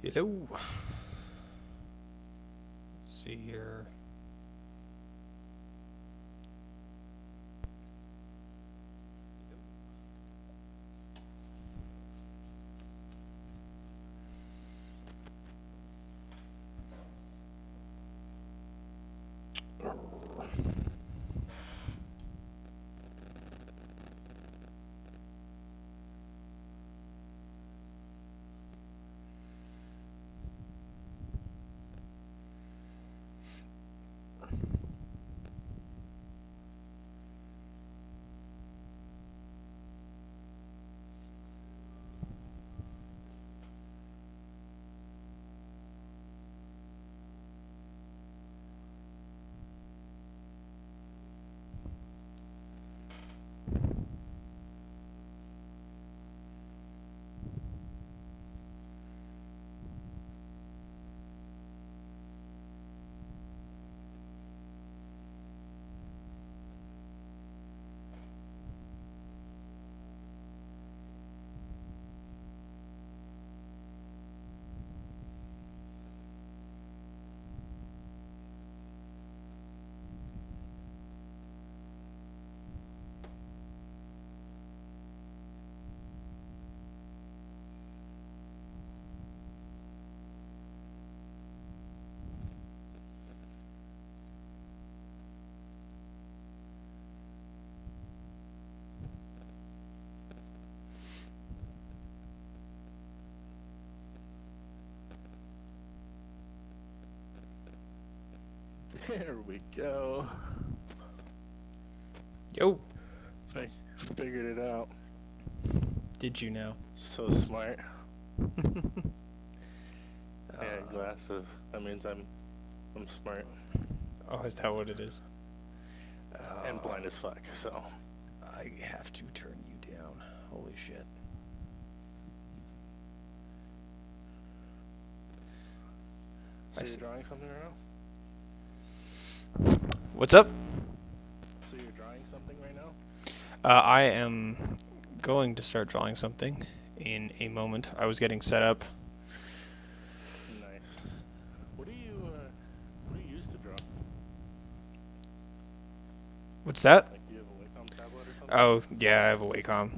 Hello. Let's see here. There we go. Yo. Figured it out. Did you know? So smart. Yeah, glasses. That means I'm smart Oh, is that what it is? and blind as fuck. So I have to turn you down. Holy shit. So you're drawing something right now? What's up? So you're drawing something right now? I am going to start drawing something in a moment. I was getting set up. Nice. What do you use to draw? What's that? Like, do you have a Wacom tablet or something? Oh, yeah, I have a Wacom.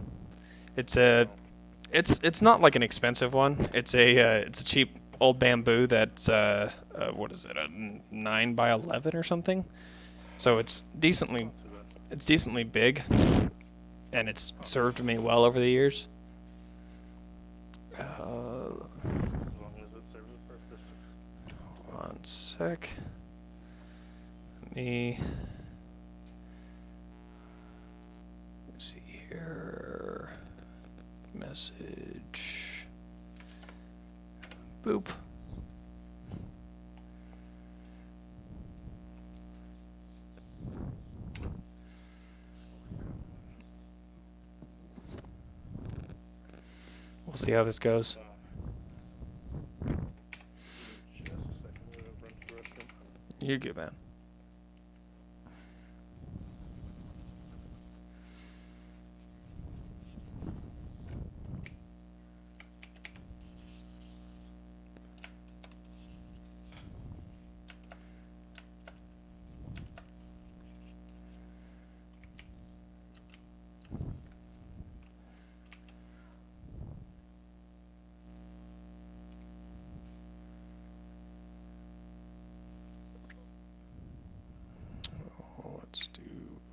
It's not like an expensive one. It's a cheap old bamboo that's what is it, a 9 by 11 or something. So it's decently Not too bad. big, and it's served me well over the years. As long as it serves a purpose. One sec. Let me see here. Message. Boop. We'll see how this goes. Just a second. I'm gonna run to the restroom. You're good, man. Let's do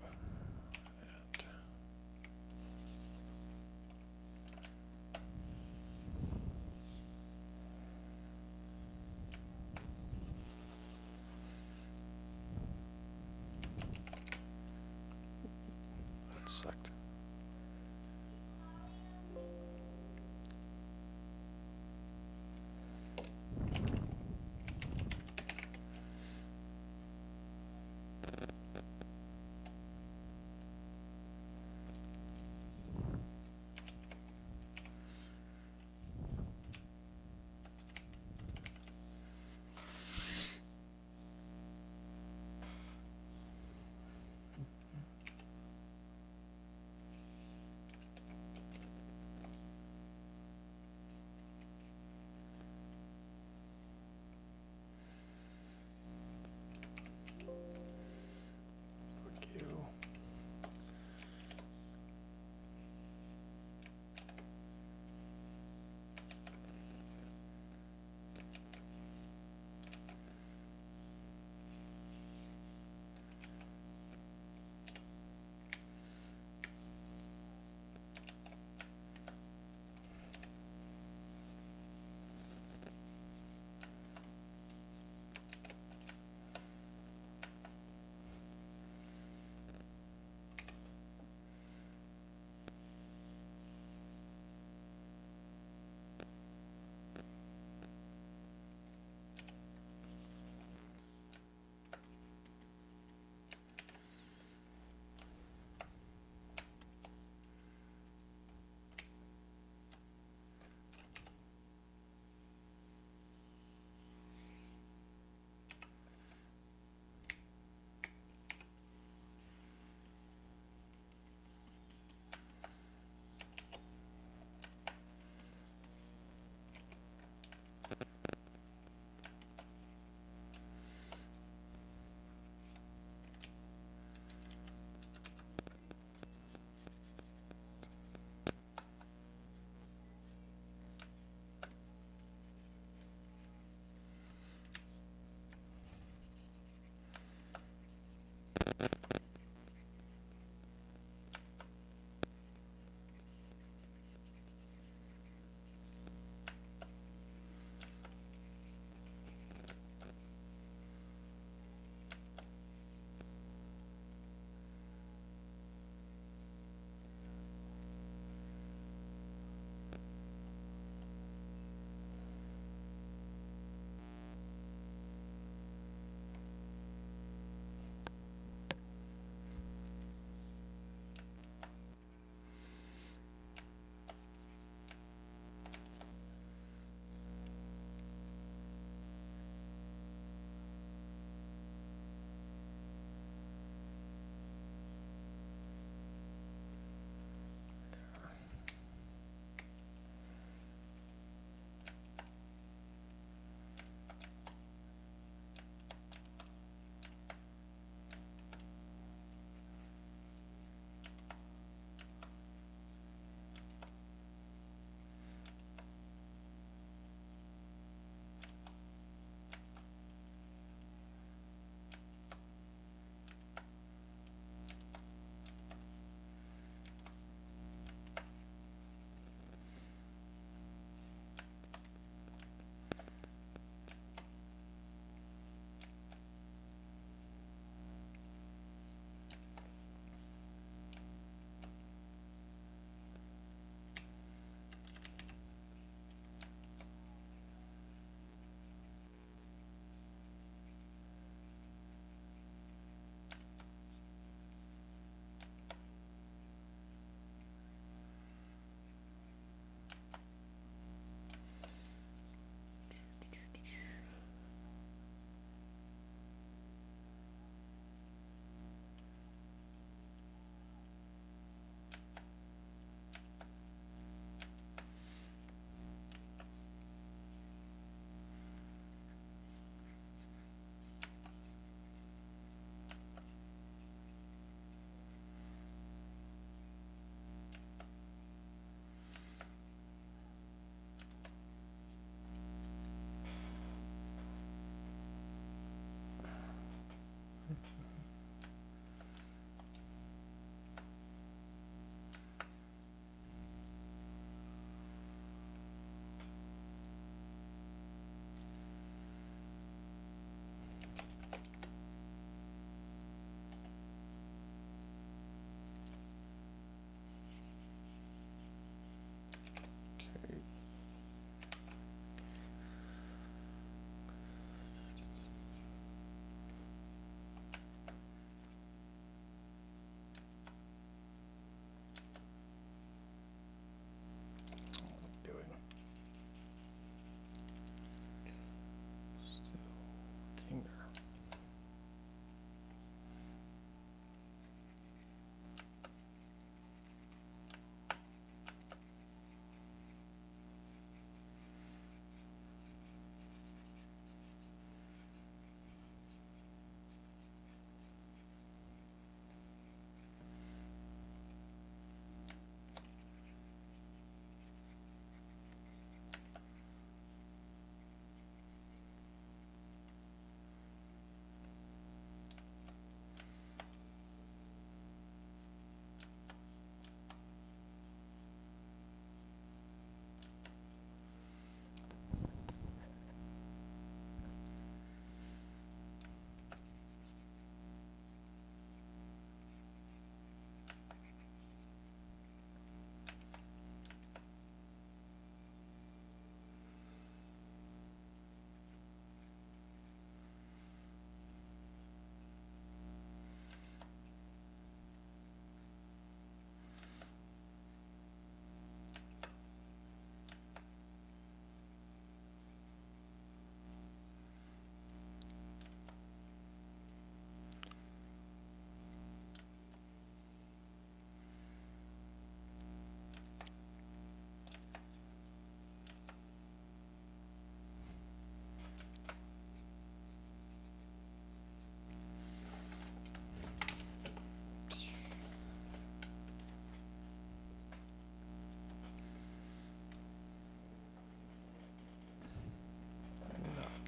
that. That sucked.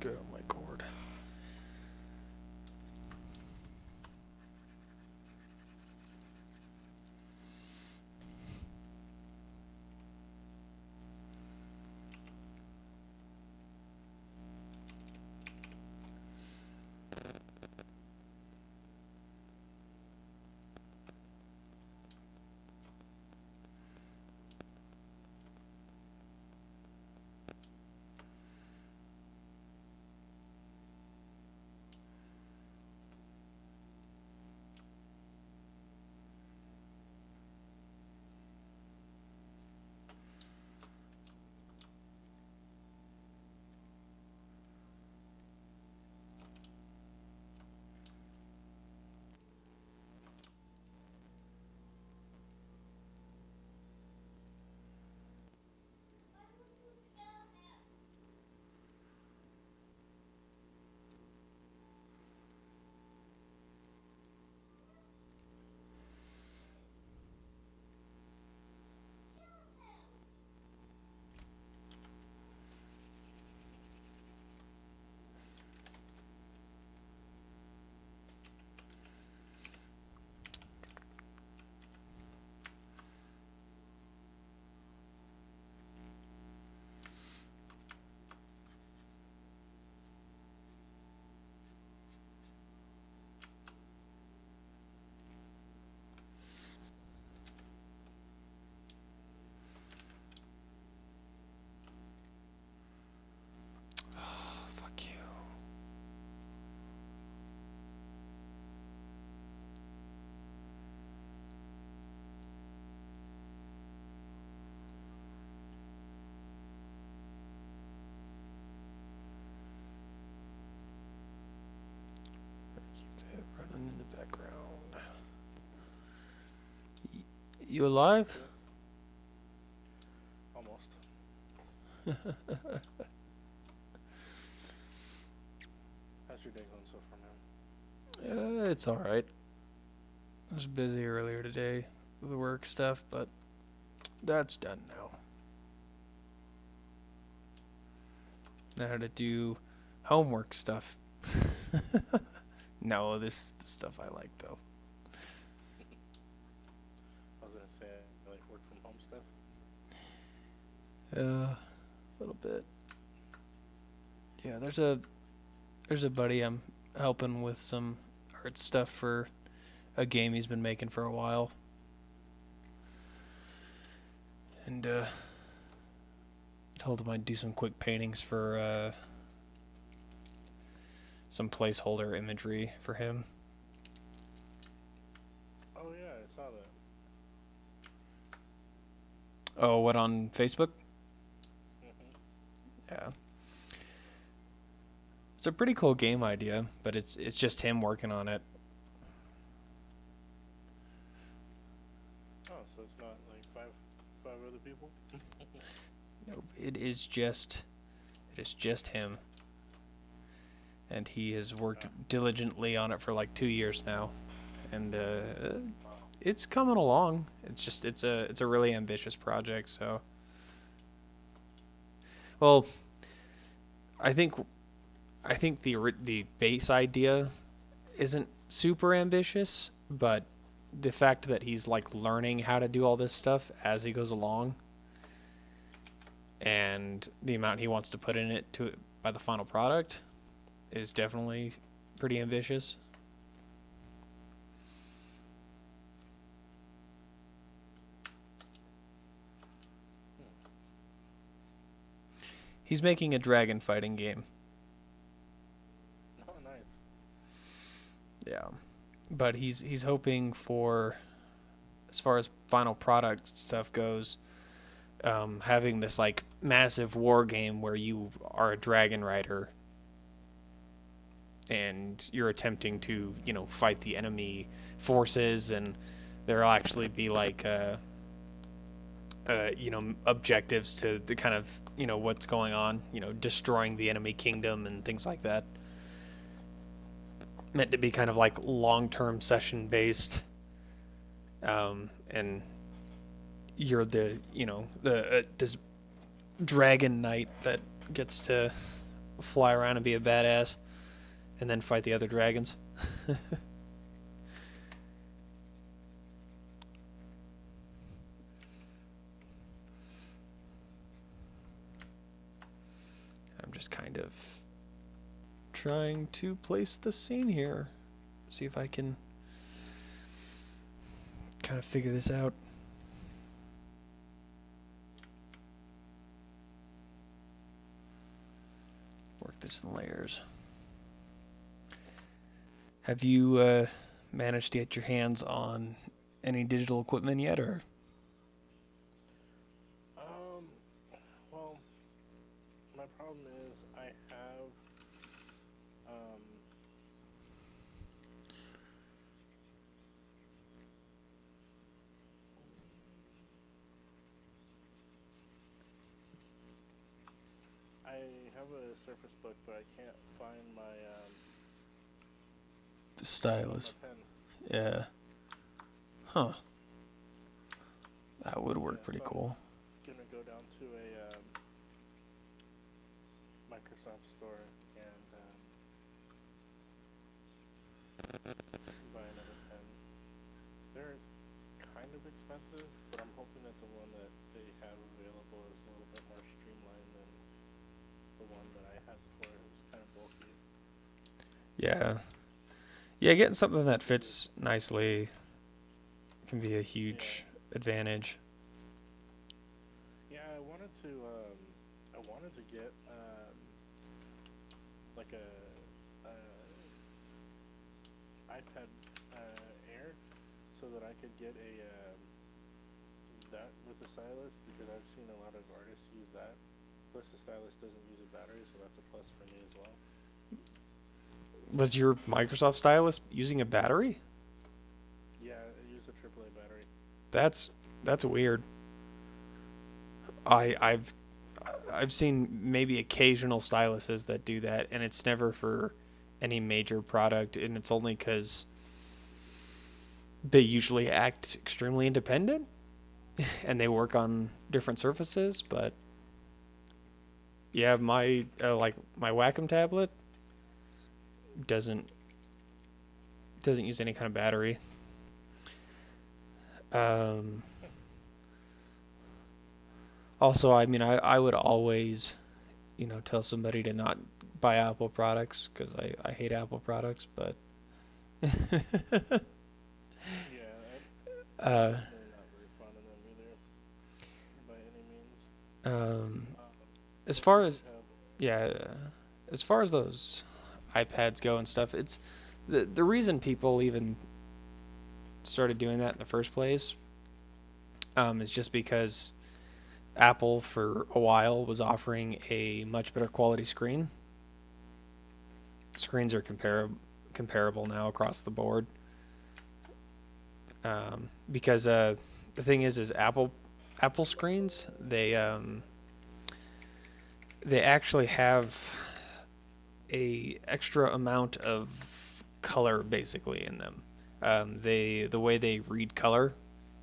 good on my cord. Fuck you. Keeps it running in the background. You alive? Almost. How's your day going so far, man? It's alright. I was busy earlier today with the work stuff, but that's done now. I had to do homework stuff. No, this is the stuff I like, though. I was gonna say, like work from home stuff. A little bit. Yeah, there's a buddy I'm helping with some art stuff for a game he's been making for a while. And told him I'd do some quick paintings for some placeholder imagery for him. Oh yeah, I saw that. Oh, what, on Facebook? Yeah. It's a pretty cool game idea, but it's just him working on it. Oh, so it's not like five other people? Nope, it is just him. And he has worked diligently on it for like 2 years now, and it's coming along. It's a really ambitious project. So, well, I think the base idea isn't super ambitious, but the fact that he's like learning how to do all this stuff as he goes along, and the amount he wants to put in it to by the final product is definitely pretty ambitious. He's making a dragon fighting game. Oh, nice. Yeah. But he's hoping for, as far as final product stuff goes, having this like massive war game where you are a dragon rider and you're attempting to, fight the enemy forces, and there'll actually be like objectives to the kind of, what's going on, destroying the enemy kingdom and things like that. Meant to be kind of like long-term session based, and you're this dragon knight that gets to fly around and be a badass, and then fight the other dragons. I'm just kind of trying to place the scene here. See if I can kind of figure this out. Work this in layers. Have you managed to get your hands on any digital equipment yet, or? Well, my problem is I have, I have a Surface Book, but I can't find my, The stylus. pen. Yeah. Huh. That would work Yeah, pretty so cool. I'm gonna go down to a, Microsoft store and, buy another pen. They're kind of expensive, but I'm hoping that the one that they have available is a little bit more streamlined than the one that I had before. It was kind of bulky. Yeah. Yeah, getting something that fits nicely can be a huge advantage. Yeah, I wanted to get, like a iPad, Air, so that I could get a, that with the stylus, because I've seen a lot of artists use that. Plus the stylus doesn't use a battery, so that's a plus for me as well. Was your Microsoft stylus using a battery? Yeah, I use a AAA battery. That's weird. I've seen maybe occasional styluses that do that, and it's never for any major product, and it's only because they usually act extremely independent and they work on different surfaces. But yeah, my like my Wacom tablet doesn't use any kind of battery. Um, Also, I mean, I would always, tell somebody to not buy Apple products because I hate Apple products, but Yeah, I'm uh, personally not very fond of them either, by any means. um, as But they far do as have, yeah, as far as those iPads go and stuff, it's the reason people even started doing that in the first place is just because Apple for a while was offering a much better quality screen. Screens are comparable now across the board. Because the thing is Apple screens they actually have a extra amount of color basically in them. The way they read color,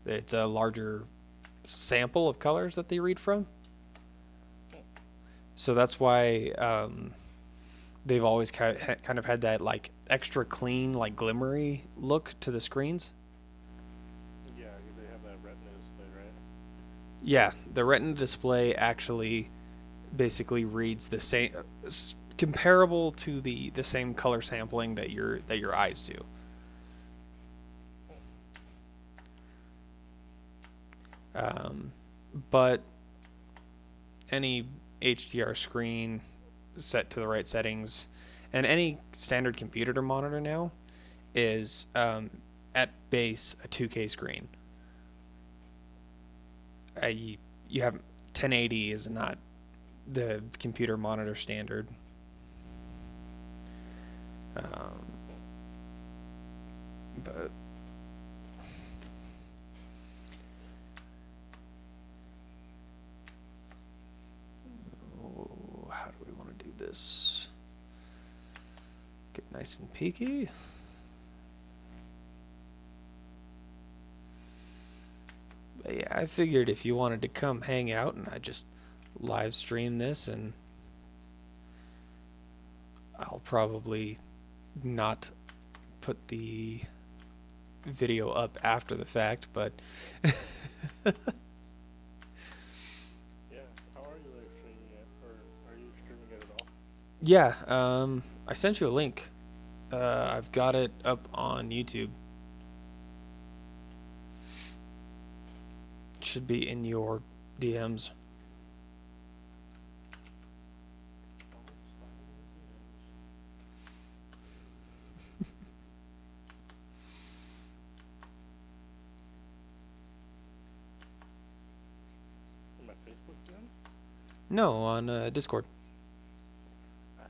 it's a larger sample of colors that they read from. So that's why they've always kind of had that like extra clean, like glimmery look to the screens. yeah, because they have that Retina display, right? Yeah, the Retina display actually basically reads the same, comparable to the same color sampling that your eyes do. Um, but any HDR screen set to the right settings, and any standard computer monitor now is at base a 2K screen. You have 1080 is not the computer monitor standard. Um, but how do we want to do this? Get nice and peaky. But yeah, I figured if you wanted to come hang out and I just live stream this and I'll probably not put the video up after the fact, but Yeah. How are you live streaming it, or are you streaming it at all? yeah, I sent you a link. I've got it up on YouTube. It should be in your DMs. Always sliding in the DMs. In my Facebook DMs? No, on Discord. Oh, that's right.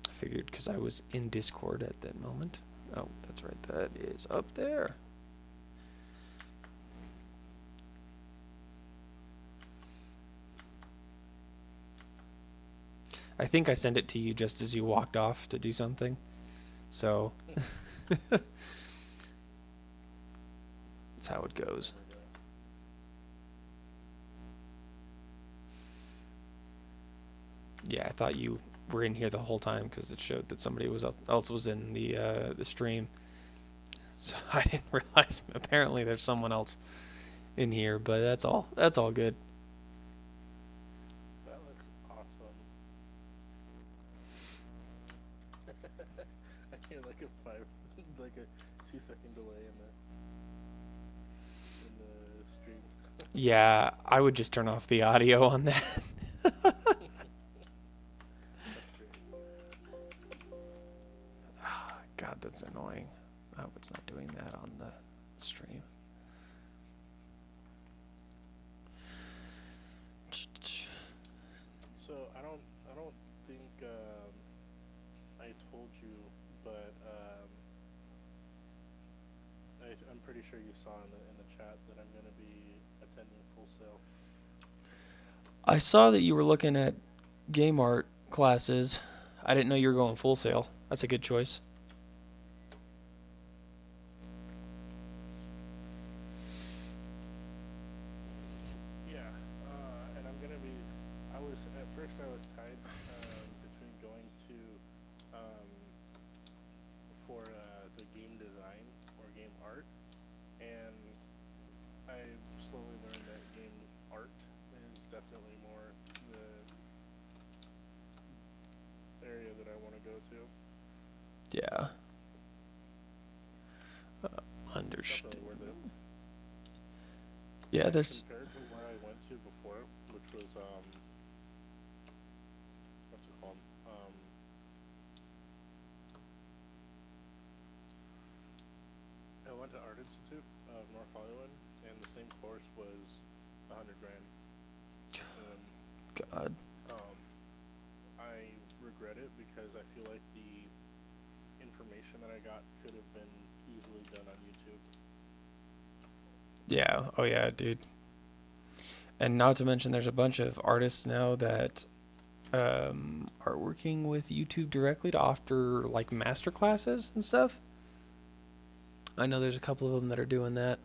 I figured because I was in Discord at that moment. Oh, that's right. That is up there. I think I sent it to you just as you walked off to do something. So that's how it goes. There we go. Yeah, I thought you were in here the whole time because it showed that somebody else was in the stream. So I didn't realize. Apparently, there's someone else in here, but that's all. That's all good. That looks awesome. I hear like a like a 2 second delay in the stream. Yeah, I would just turn off the audio on that. That's great. God, that's annoying. I hope it's not doing that on the stream. So I don't think I told you, but I'm pretty sure you saw in the chat that I'm gonna be attending Full Sail. I saw that you were looking at game art classes. I didn't know you were going Full Sail. That's a good choice. Yeah, and I'm gonna be. I was at first I was tied between going to um, for the game design or game art, and I slowly learned that game art is definitely more the area that I want to go to. Yeah. Understood. Definitely worth it. Yeah, And there's. compared to where I went to before, which was what's it called? I went to Art Institute of North Hollywood, and the same course was $100,000. And God. I regret it because I feel like the information that I got could have been easily done on YouTube. Yeah. Oh, yeah, dude. And not to mention, there's a bunch of artists now that are working with YouTube directly to offer like master classes and stuff. I know there's a couple of them that are doing that.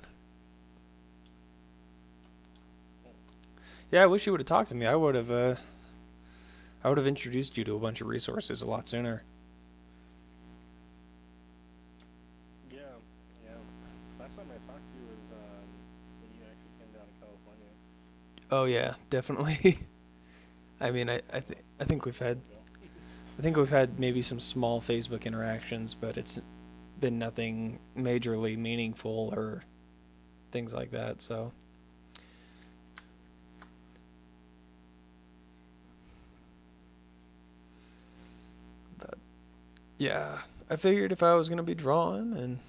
Yeah, I wish you would have talked to me. I would have introduced you to a bunch of resources a lot sooner. Yeah, yeah. Last time I talked to you was when you actually came down to California. Oh yeah, definitely. I mean, I think we've had maybe some small Facebook interactions, but it's been nothing majorly meaningful or things like that. So. But yeah, I figured if I was gonna be drawing, and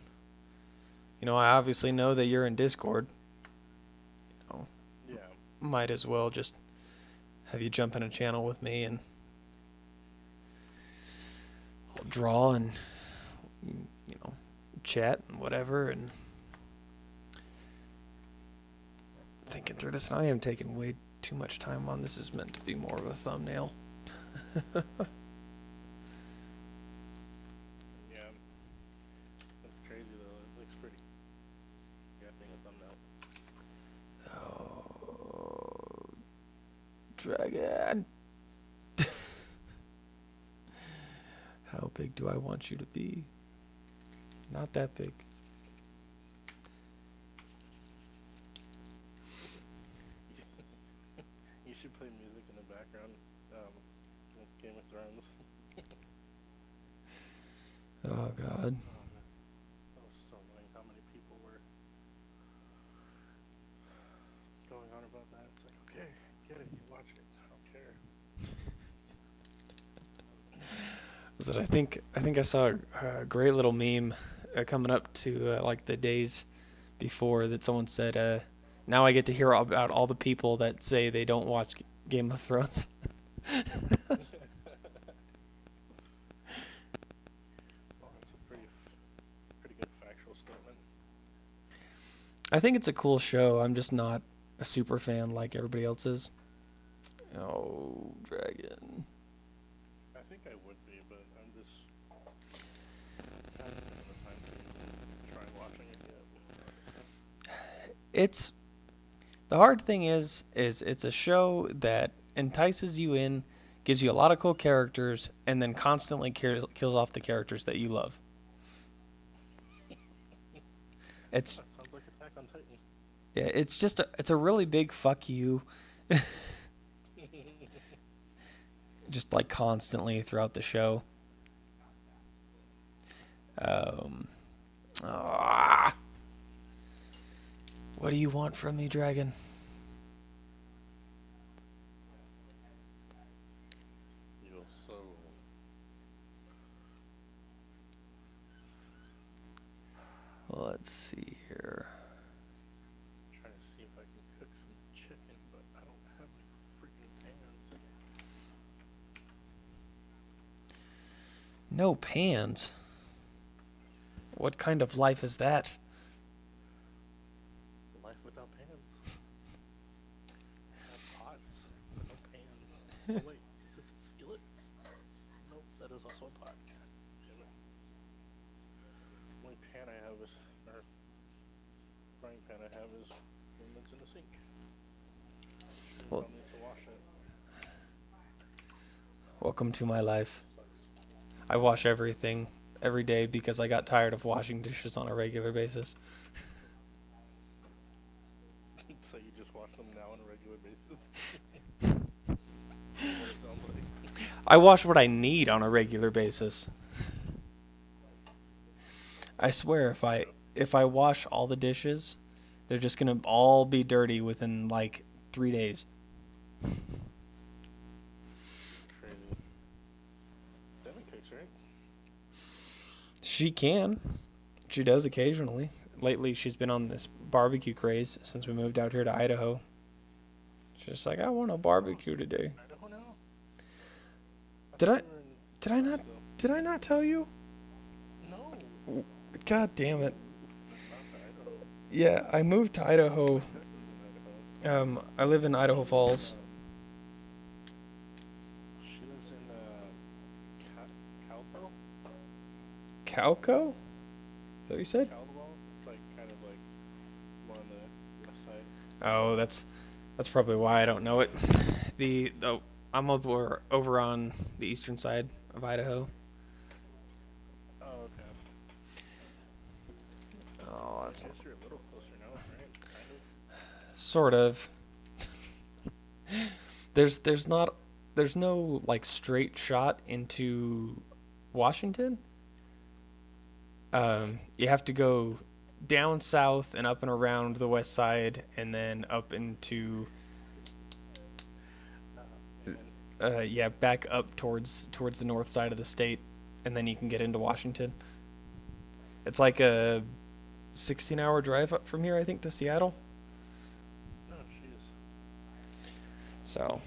I obviously know that you're in Discord. Yeah. Might as well just have you jump in a channel with me and I'll draw and chat and whatever. And thinking through this, and I am taking way too much time on this. Is meant to be more of a thumbnail. Yeah. That's crazy though. It looks pretty. Yeah, being a thumbnail. Oh, Dragon. How big do I want you to be? Not that big. You should play music in the background. With Game of Thrones. Oh God. Oh man, that was so annoying. How many people were going on about that? It's like, okay, get it, you watch it. I don't care. Was it? I think I saw a great little meme coming up to like the days before that someone said, "Now I get to hear about all the people that say they don't watch Game of Thrones." Well, that's a pretty good factual statement. I think it's a cool show. I'm just not a super fan like everybody else is. Oh, Dragon. I think I would be, but I'm just haven't taken the time to try watching it yet. It's the hard thing is it's a show that entices you in, gives you a lot of cool characters, and then constantly kills off the characters that you love. It's That sounds like Attack on Titan. yeah, it's a really big fuck you, just like constantly throughout the show. Um, ah, what do you want from me, Dragon? Your soul. Let's see here. Trying to see if I can cook some chicken, but I don't have like freaking pans. No pans. What kind of life is that? Life without pans. I have pots, but no pans. Oh wait, is this a skillet? Nope, that is also a pot. God damn it. The only pan I have is, or frying pan I have is one that's in the sink. Well, I'll need to wash it. welcome to my life. Sucks. I wash everything every day because I got tired of washing dishes on a regular basis. So you just wash them now on a regular basis? What it sounds like. I wash what I need on a regular basis. I swear if I wash all the dishes, they're just going to all be dirty within like 3 days. Crazy. Devin cooks, right? She can. She does occasionally. Lately she's been on this barbecue craze since we moved out here to Idaho. She's just like, I want a barbecue today. Idaho now? Did thought I you were in did I not Mexico. did I not tell you? No, God damn it. not to Idaho. Yeah, I moved to Idaho. My cousin's in Idaho. I live in Idaho Falls. She lives in Caldwell. Cowco? Is that what you said? Caldwell. It's like kind of like more on the west side. Oh, that's probably why I don't know it. I'm over on the eastern side of Idaho. Oh, okay. Oh, I that's guess you're a little closer now, right? Kind of. sort of. There's no like straight shot into Washington. You have to go down south and up and around the west side, and then up into Man. yeah, back up towards the north side of the state, and then you can get into Washington. It's like a 16-hour drive up from here, I think, to Seattle. Oh, jeez. So,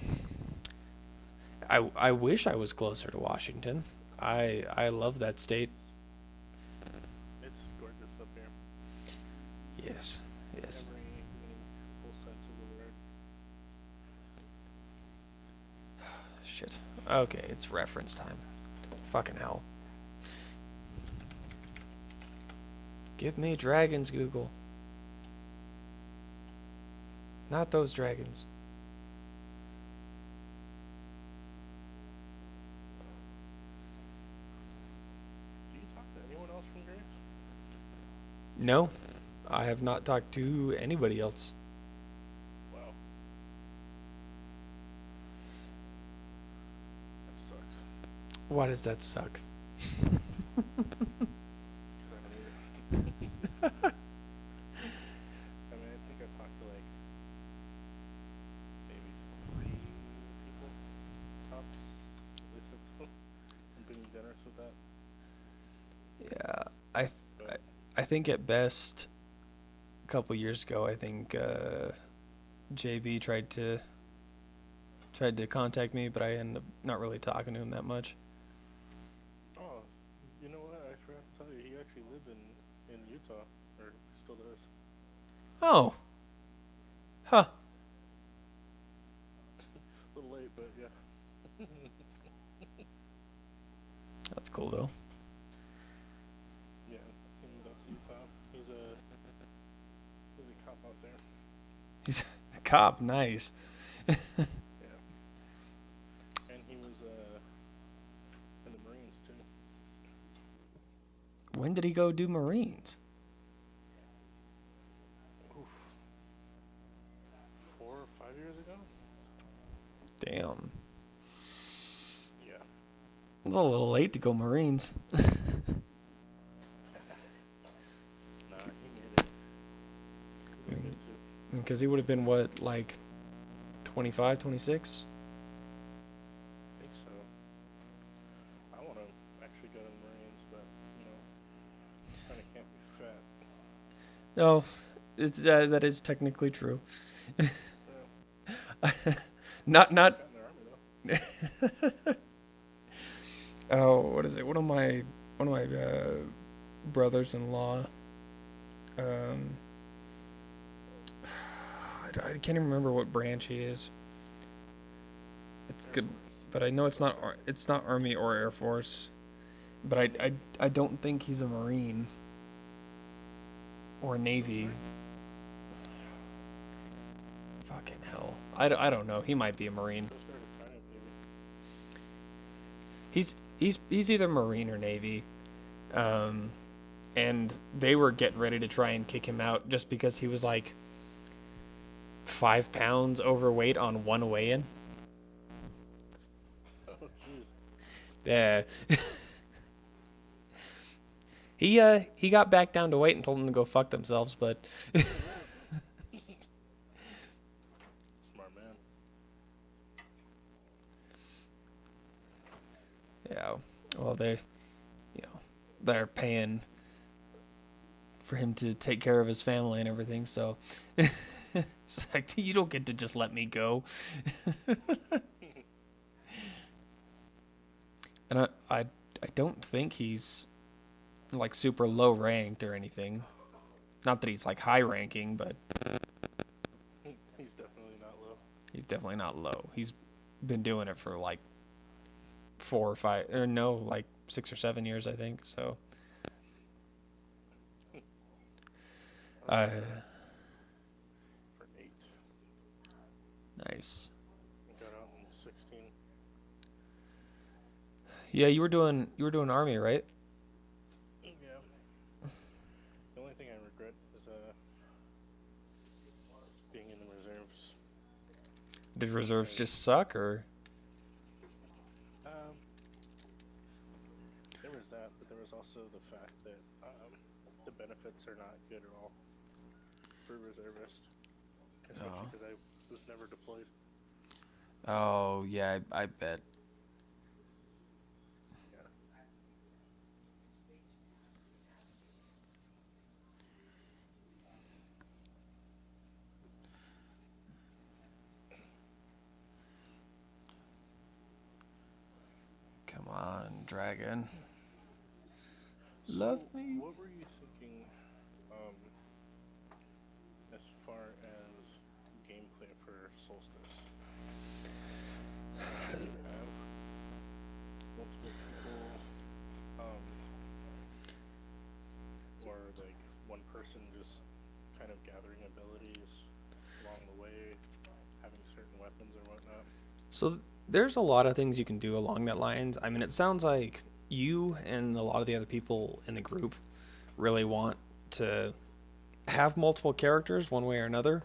I wish I was closer to Washington. I love that state. It's gorgeous up here. Yes, yes. Every full sense of the word. Shit. Okay, it's reference time. Fucking hell. Give me dragons, Google. Not those dragons. No, I have not talked to anybody else. Wow, that sucks. Why does that suck? Cause I don't either. I mean, I think I've talked to like maybe 3 people tops. At least that's I'm being generous with that. Yeah, I, th- But I think at best, a couple years ago, I think JB tried to contact me, but I ended up not really talking to him that much. oh, you know what? I forgot to tell you. He actually lived in Utah, or still does. Oh, huh. A little late, but yeah. That's cool though. Yeah, he moved out to Utah. He's a cop out there. He's a cop. Nice. Yeah, and he was in the Marines too. When did he go do Marines? Oof, 4 or 5 years ago. Damn. Yeah. It's a little late to go Marines. Nah, he made it. I He did mean, good too. because he would have been what, like 25, 26? I think so. I want to actually go to the Marines, but you know, kind of can't be fat. No, that is technically true. Yeah. Not Pretty not. fat in the army though. Oh, what is it? One of my brothers-in-law. Um, I can't even remember what branch he is. It's Air good, Force. but I know it's not Army or Air Force. But I don't think he's a Marine or Navy. Fucking hell. I don't know. He might be a Marine. Coast Guard or China, maybe. He's either Marine or Navy. And they were getting ready to try and kick him out just because he was like 5 pounds overweight on one weigh-in. Oh, jeez. Yeah. He got back down to weight and told them to go fuck themselves, but Smart man. yeah, well they're paying for him to take care of his family and everything, so it's like you don't get to just let me go. And I don't think he's like super low ranked or anything. Not that he's like high ranking, but He's definitely not low. he's definitely not low. He's been doing it for like 4 or 5, or no, like 6 or 7 years, I think. So, I was uh, for 8. nice. I got out in 16. Yeah, you were doing army, right? Yeah. The only thing I regret is being in the reserves. Did reserves Because just suck, or? um, there was that, but there was also the fact that the benefits are not good at all for reservists, especially Oh. because I was never deployed. Oh yeah, I bet. Yeah. Come on, dragon. So, Love me. what were you thinking um, as far as gameplay for Solstice? Should you have multiple people, um, or like one person just kind of gathering abilities along the way, having certain weapons or whatnot? So there's a lot of things you can do along that lines. I mean, it sounds like you and a lot of the other people in the group really want to have multiple characters one way or another.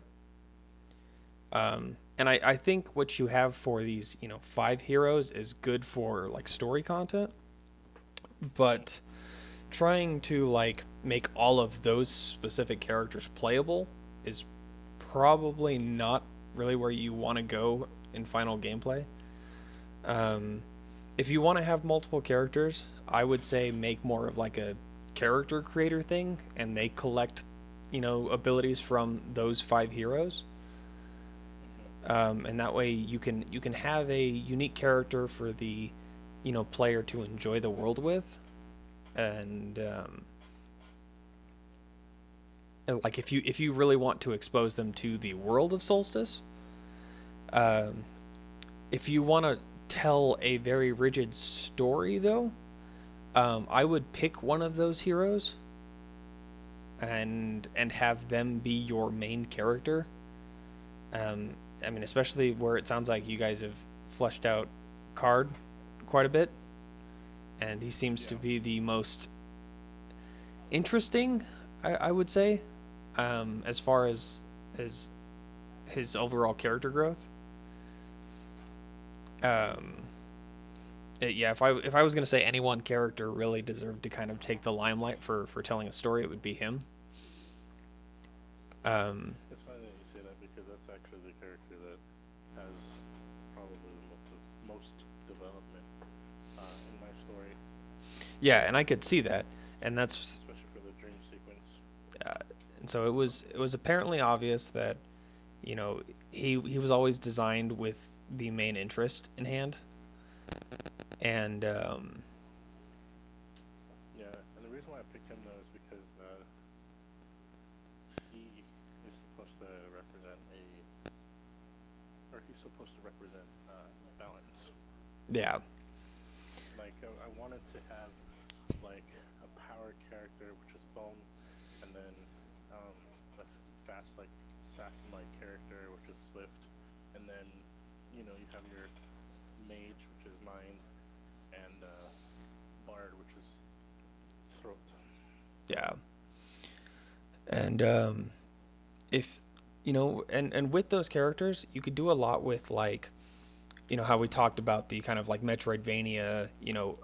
And I think what you have for these, 5 heroes is good for like story content, but trying to like make all of those specific characters playable is probably not really where you want to go in final gameplay. Um, if you want to have multiple characters, I would say make more of like a character creator thing, and they collect, abilities from those 5 heroes. And that way you can have a unique character for the, player to enjoy the world with, and like if you really want to expose them to the world of Solstice, um, if you want to tell a very rigid story though, I would pick one of those heroes and have them be your main character. I mean, especially where it sounds like you guys have fleshed out Card quite a bit, and he seems to Yeah. be the most interesting, I would say, as far as his overall character growth. Um, yeah, if I was gonna say any one character really deserved to kind of take the limelight for telling a story, it would be him. Um, It's funny that you say that because that's actually the character that has probably the most development in my story, yeah, and I could see that, and that's especially for the dream sequence. uh, and so it was apparently obvious that, you know he was always designed with the main interest in hand, and Yeah, and the reason why I picked him though is because he is supposed to represent or he's supposed to represent balance. yeah, Like I wanted to have like a power character which is Bone, and then um, a fast like assassin like character which is Swift, and then you have your mage which is Mind, and Bard which is Throat. yeah, and if and with those characters, you could do a lot with, like, how we talked about the kind of like Metroidvania,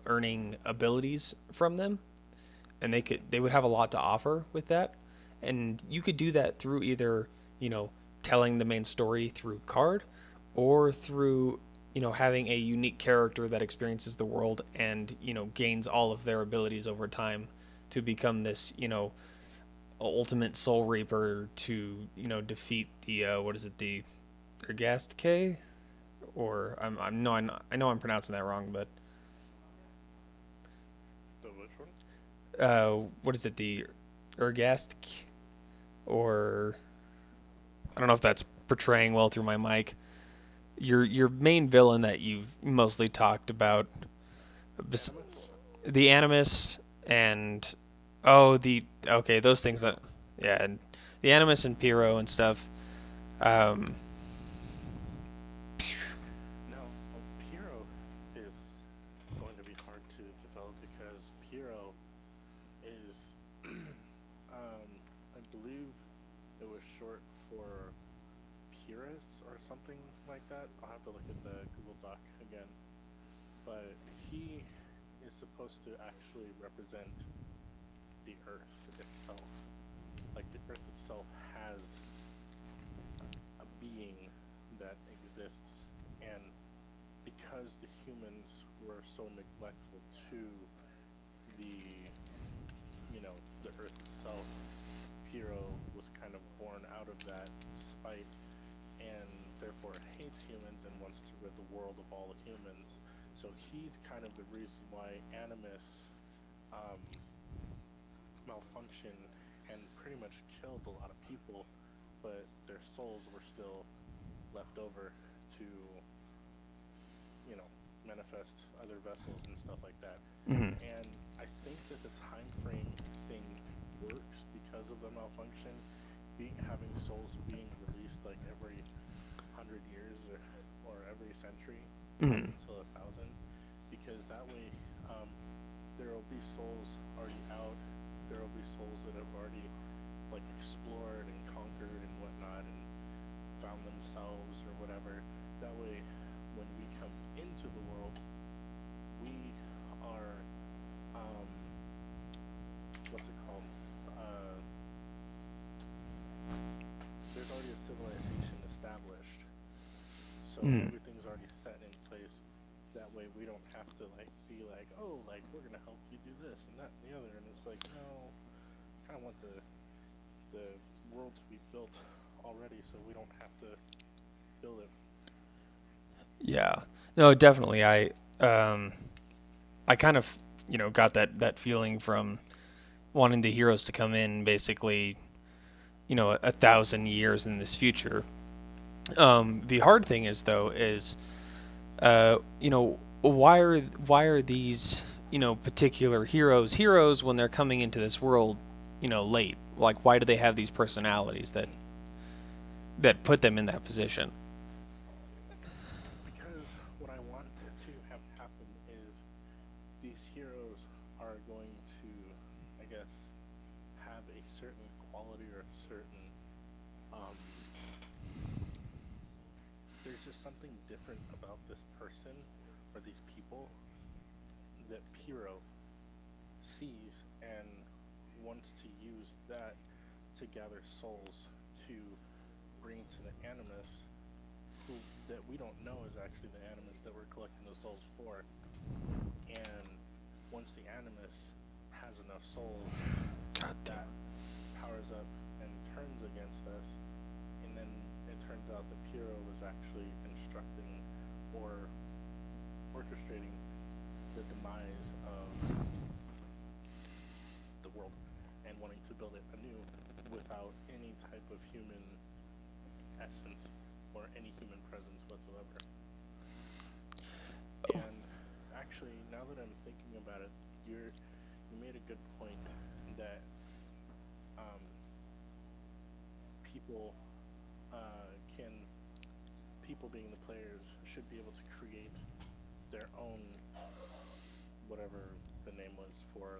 earning abilities from them, and they would have a lot to offer with that, and you could do that through either, telling the main story through Card, or through, having a unique character that experiences the world and, gains all of their abilities over time to become this, ultimate Soul Reaper to, defeat the, what is it, the Ergast K, or I'm no I know I'm pronouncing that wrong, but The which one? what is it, the Ergast, or I don't know if that's portraying well through my mic. Your main villain that you've mostly talked about, Animus? the Animus, and oh, the okay, those things that, Pyro. yeah, and the Animus and Pyro and stuff. Um, Now, Pyro is going to be hard to develop because Pyro is, I believe it was short for Pyrrhus or something like that. I'll have to look at the Google Doc again. But he is supposed to actually represent the Earth itself. Like the Earth itself has a being that exists, and because the humans were so neglectful to the the Earth itself, Pyrrho was kind of born out of that spite, and therefore hates humans and wants to rid the world of all the humans. So he's kind of the reason why Animus um, malfunctioned and pretty much killed a lot of people, but their souls were still left over to, manifest other vessels and stuff like that. mhm. And I think that the time frame thing works because of the malfunction, having souls being released like every 100 years, or every century up Mhm. until 1,000, because that way there will be souls already out there will be souls that have already like explored and conquered and whatnot and found themselves or whatever. That way, when we come into the world, we are what's it called? Uh, there's already a civilization established, so Mm. everything's already set in place. That way, we don't have to like be like, oh, like we're gonna help you do this and that and the other. And it's like, no, I kind of want the world to be built already, so we don't have to build it. Yeah. No, definitely. I kind of, got that feeling from wanting the heroes to come in basically, 1,000 years in this future. The hard thing is though is, why are these, particular heroes when they're coming into this world, late? Like, why do they have these personalities that Hmm. put them in that position? Because what I want to have happen is these heroes are going to, I guess, have a certain quality or a certain um there's just something different about this person or these people that Piro sees and wants to use that to gather souls to bring to the Animus, who that we don't know is actually the Animus that we're collecting the souls for. And once the Animus has enough souls, God damn. that powers up and turns against us, and then it turns out that Piro was actually instructing or orchestrating the demise of the world and wanting to build it anew without any type of human essence or any human presence whatsoever. And actually, now that I'm thinking about it, you made a good point that um, people can people being the players should be able to create their own whatever the name was for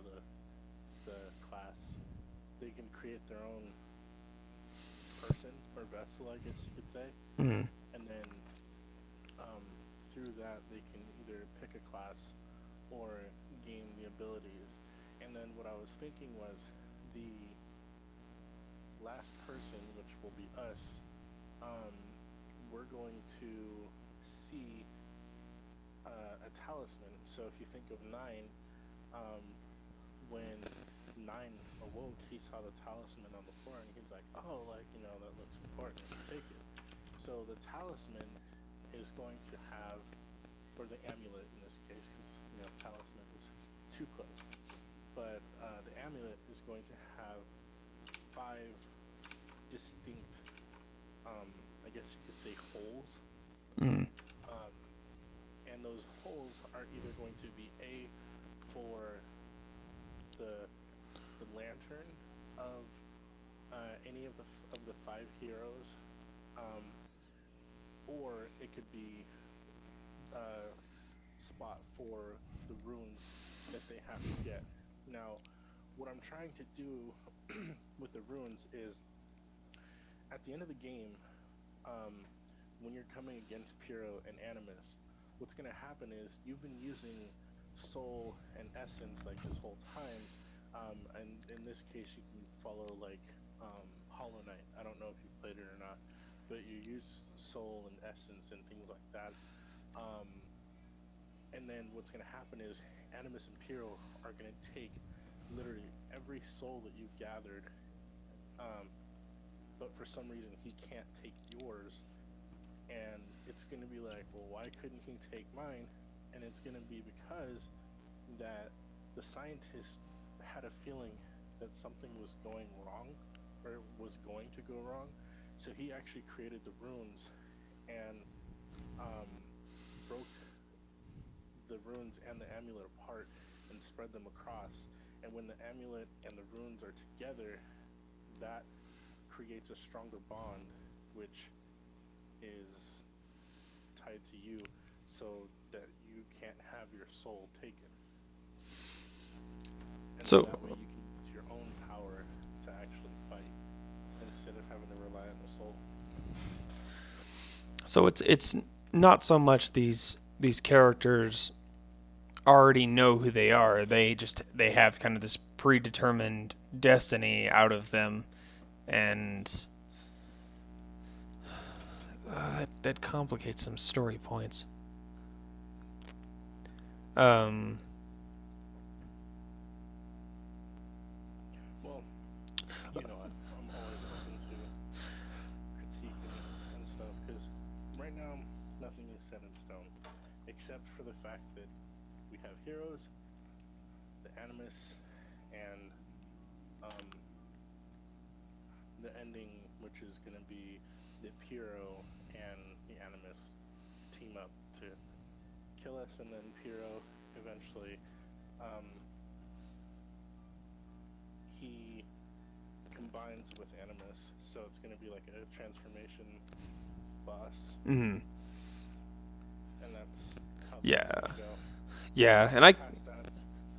the class. They can create their own person or vessel, I guess you could say, Mm. and then um, through that they can either pick a class or gain the abilities. And then what I was thinking was the last person, which will be us, um, we're going to see a talisman. So if you think of nine, um, when nine awoke, he saw the talisman on the floor and he's like, oh, like, that looks important. Let me take it. So the talisman is going to have, or the amulet in this case, because, talisman is too close. But the amulet is going to have five distinct, um, I guess you could say, holes. Mm. Um, and those holes are either going to be A, for the lantern of any of the five heroes, um, or it could be a spot for the runes that they have to get. Now, what I'm trying to do with the runes is at the end of the game, um, when you're coming against Puro and Animus, what's going to happen is you've been using Soul and Essence like this whole time, and in this case, you can follow like Hollow Knight. I don't know if you've played it or not, but you use Soul and Essence and things like that. Um, and then what's going to happen is Animus and Puro are going to take literally every soul that you've gathered, um, but for some reason he can't take yours, and it's going to be like, well, why couldn't he take mine? And it's going to be because that the scientist had a feeling that something was going wrong or was going to go wrong, so he actually created the runes and um, broke the runes and the amulet apart and spread them across. And when the amulet and the runes are together, that creates a stronger bond, which is tied to you so that you can't have your soul taken. And then So, that way you can use your own So it's not so much these characters already know who they are. They have kind of this predetermined destiny out of them, and that complicates some story points. Um, Well, I'm always open to critique and stuff because right now nothing is set in stone, except for the fact that we have heroes, the animus, and um, the ending, which is going to be that Piro and the animus team up to kill us, and then Piro eventually um, he combines with animus, so it's going to be like a transformation boss, mm, and that's how yeah, things are going to go. yeah, and So past that,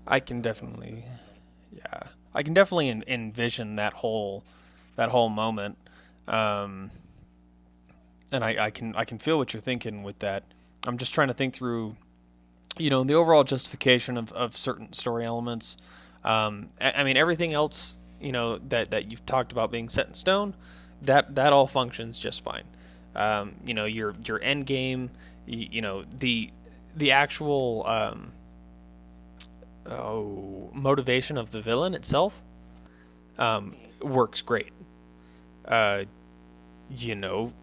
I can nothing else is set definitely in stone. yeah I can definitely envision that whole moment. Um, and I can feel what you're thinking with that. I'm just trying to think through, the overall justification of certain story elements. I mean, everything else, that you've talked about being set in stone, that all functions just fine. Your end game, the actual motivation of the villain itself Mm-hmm. works great. Uh,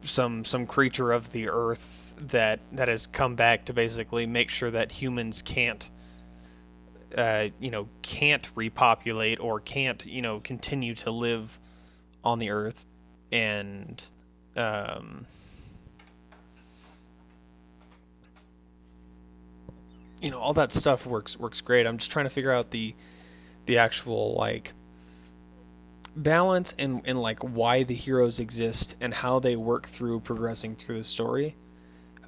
some creature of the earth that has come back to basically make sure that humans can't repopulate or can't continue to live on the earth, and um, all that stuff works great. I'm just trying to figure out the actual like balance and like why the heroes exist and how they work through progressing through the story.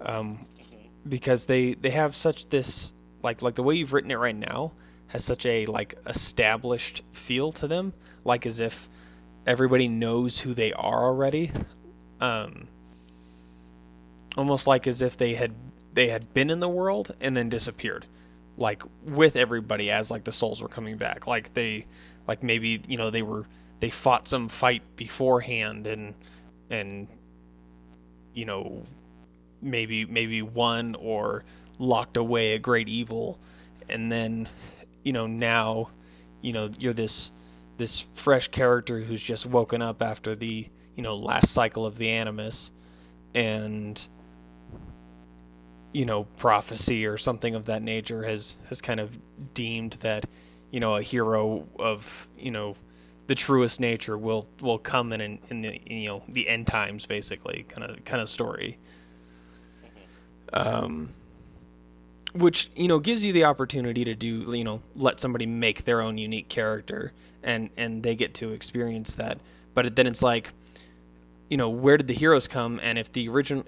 Um, Mm-hmm. because they have such this like the way you've written it right now has such a like established feel to them, like as if everybody knows who they are already. Um, Almost like as if they had been in the world and then disappeared, like with everybody as like the souls were coming back. Like maybe they fought some fight beforehand and you know maybe won or locked away a great evil, and then now you're this fresh character who's just woken up after the last cycle of the animus, and prophecy or something of that nature has kind of deemed that a hero of the truest nature will come in the the end times, basically kind of story. Mm-hmm. um which gives you the opportunity to do let somebody make their own unique character, and they get to experience that. But then it's like, where did the heroes come? And if the original,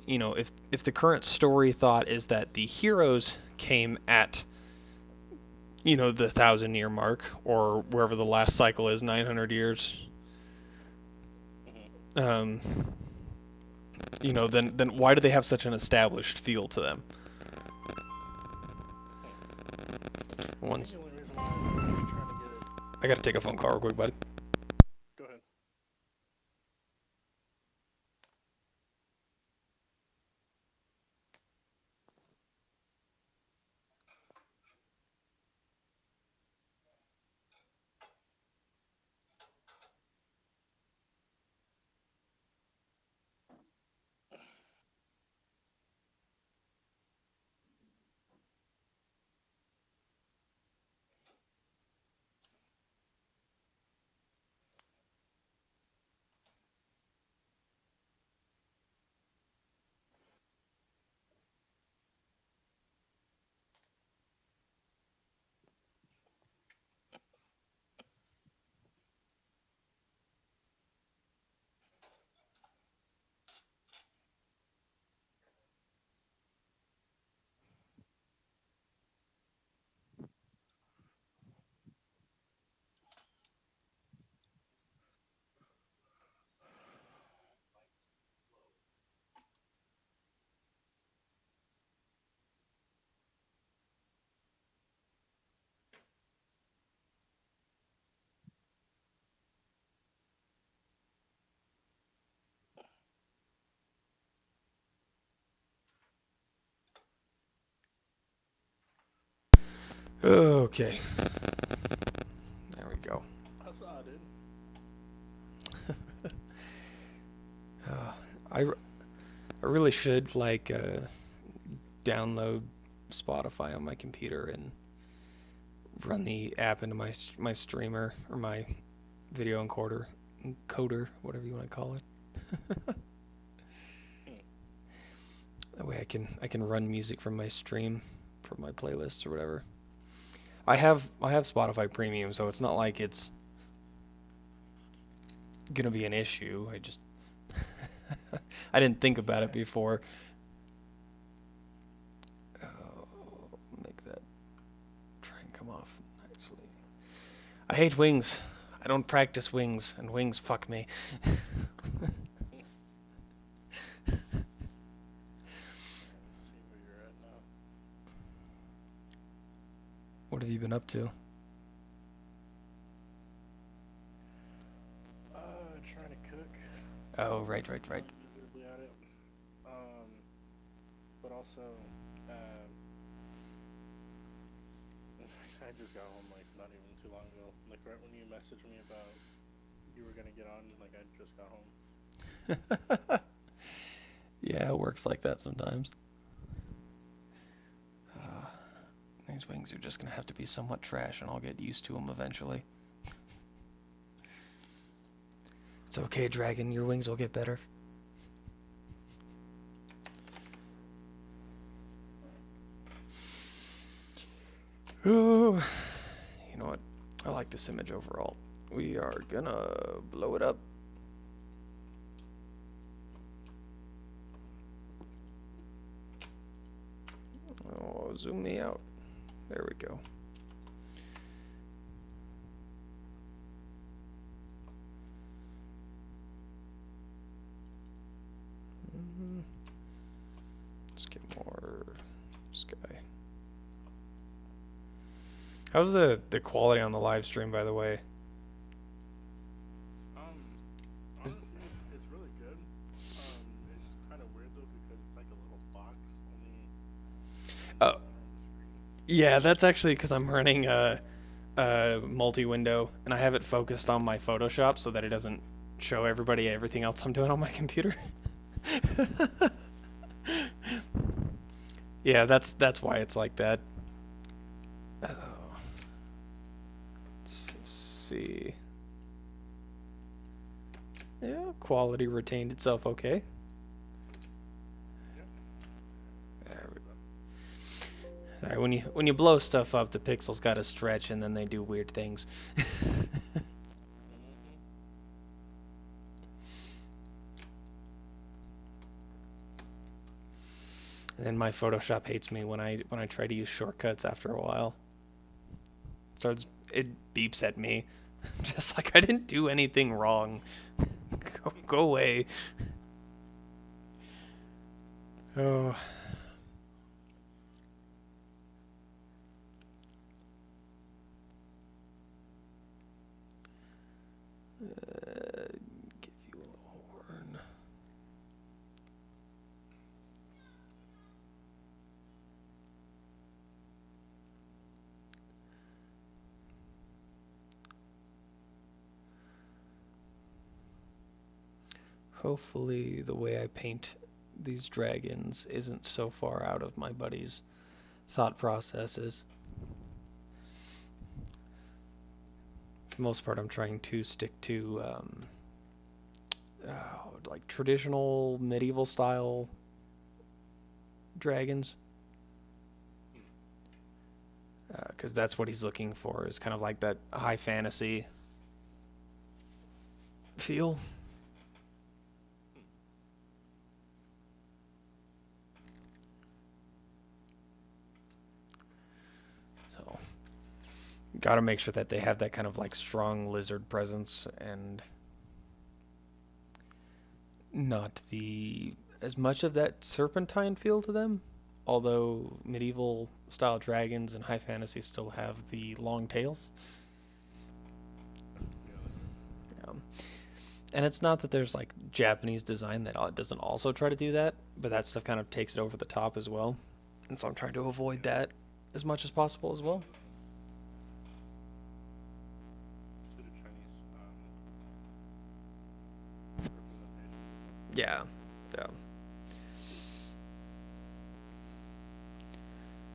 if the current story thought is that the heroes came at the 1,000 year mark, or wherever the last cycle is, 900 years, Mm-hmm. um then why do they have such an established feel to them? Hmm. I think Once the only reason why is they're maybe trying to get it. I gotta take a phone call real quick, buddy. Go ahead. Okay. There we go. I saw it, dude. I really should like download Spotify on my computer and run the app into my streamer or my video encoder, whatever you want to call it. That way I can run music from my stream, from my playlists or whatever. I have Spotify Premium, so it's not like it's gonna be an issue. I just I didn't think about it before. Make that try and come off nicely. I hate wings. I don't practice wings, and wings fuck me. Let's see where you're at now. What have you been up to? Trying to cook. Oh, right. Miserably at it. But also, I just got home like not even too long ago. Like right when you messaged me about you were gonna get on, like I just got home. Yeah, it works like that sometimes. These wings are just gonna have to be somewhat trash, and I'll get used to them eventually. It's okay, Dragon. Your wings will get better. Oh, you know what? I like this image overall. We are gonna blow it up. Oh, zoom me out. There we go. Let's get more sky. How's the quality on the live stream, by the way? Honestly, it's really good. It's kind of weird though because it's like a little box only. Oh, yeah, that's actually because I'm running a multi-window, and I have it focused on my Photoshop so that it doesn't show everybody everything else I'm doing on my computer. Yeah, that's why it's like that. Oh. Let's see. Yeah, quality retained itself okay. There we go. All right, when you blow stuff up, the pixels gotta stretch, and then they do weird things. And then my Photoshop hates me when I try to use shortcuts after a while. It beeps at me. Just like I didn't do anything wrong. Go away. Oh. Give you a horn. Hopefully the way I paint these dragons isn't so far out of my buddy's thought processes. For the most part, I'm trying to stick to like traditional medieval style dragons, because that's what he's looking for, is kind of like that high fantasy feel. So gotta make sure that they have that kind of like strong lizard presence and not the as much of that serpentine feel to them. Although medieval style dragons and high fantasy still have the long tails. And it's not that there's like Japanese design that doesn't also try to do that, but that stuff kind of takes it over the top as well. And so I'm trying to avoid that as much as possible as well. Yeah. Yeah.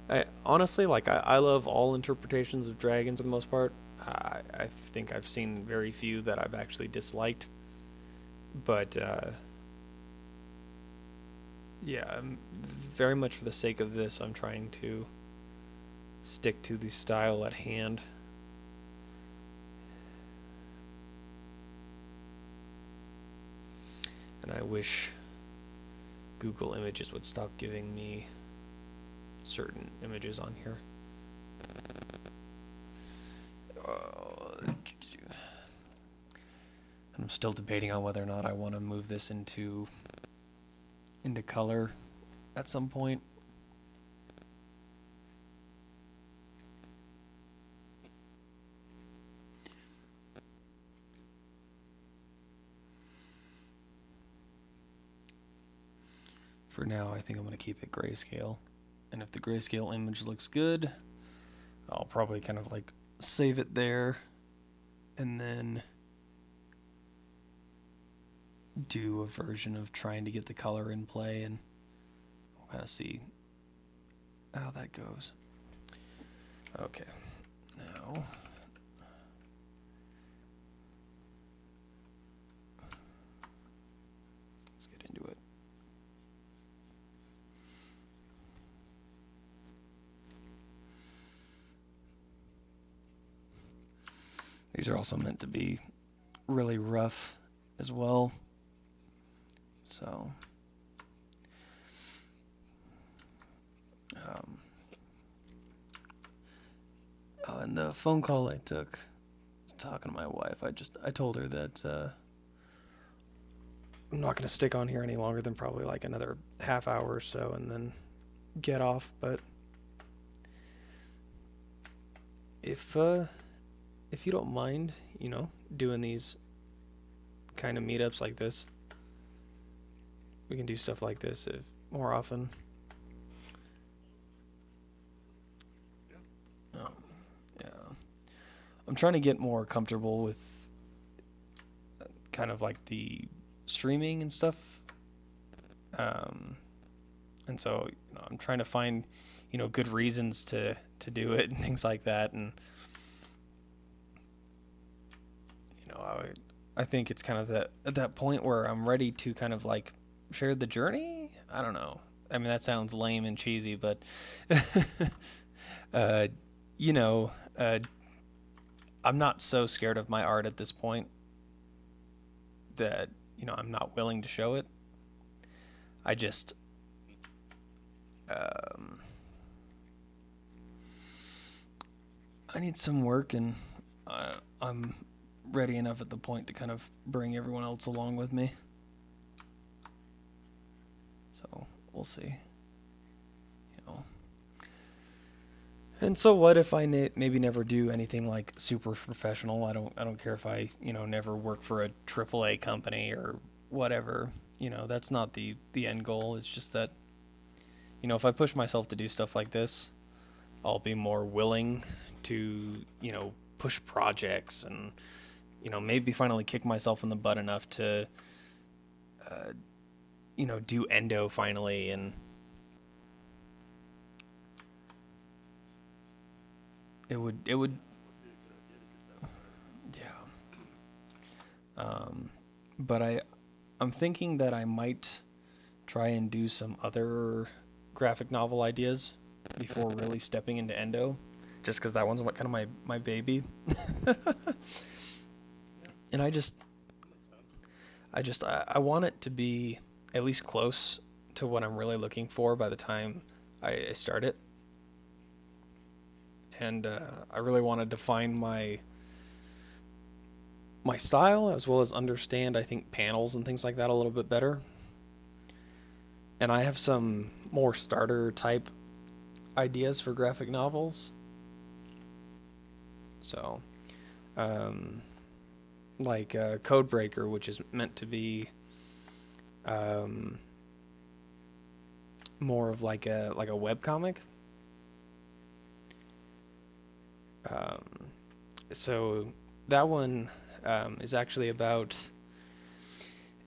I honestly like I love all interpretations of dragons for the most part. I think I've seen very few that I've actually disliked, but yeah, very much for the sake of this, I'm trying to stick to the style at hand. And I wish Google Images would stop giving me certain images on here. I'm still debating on whether or not I want to move this into color at some point. For now, I think I'm going to keep it grayscale. And if the grayscale image looks good, I'll probably kind of like save it there and then do a version of trying to get the color in play, and we'll kind of see how that goes. Okay, now let's get into it. These are also meant to be really rough as well. So, oh, and the phone call I took, talking to my wife, I told her that I'm not going to stick on here any longer than probably like another half hour or so and then get off. But if you don't mind, doing these kind of meetups like this, we can do stuff like this if more often. Yeah. I'm trying to get more comfortable with kind of like the streaming and stuff. And so I'm trying to find, good reasons to do it and things like that. And I think it's kind of at that point where I'm ready to kind of like share the journey. I don't know. I mean, that sounds lame and cheesy, but uh, you know, uh, I'm not so scared of my art at this point that I'm not willing to show it. I just um, I need some work, and I'm ready enough at the point to kind of bring everyone else along with me. So we'll see. And so what if I maybe never do anything like super professional? I don't care if I never work for a AAA company or whatever. That's not the end goal. It's just that if I push myself to do stuff like this, I'll be more willing to push projects and maybe finally kick myself in the butt enough to do endo finally. And it would yeah. But I'm thinking that I might try and do some other graphic novel ideas before really stepping into endo, just because that one's kind of my baby. And I want it to be at least close to what I'm really looking for by the time I start it. And I really want to define my style, as well as understand, I think, panels and things like that a little bit better. And I have some more starter type ideas for graphic novels. So, like Codebreaker, which is meant to be more of like a webcomic. So that one is actually about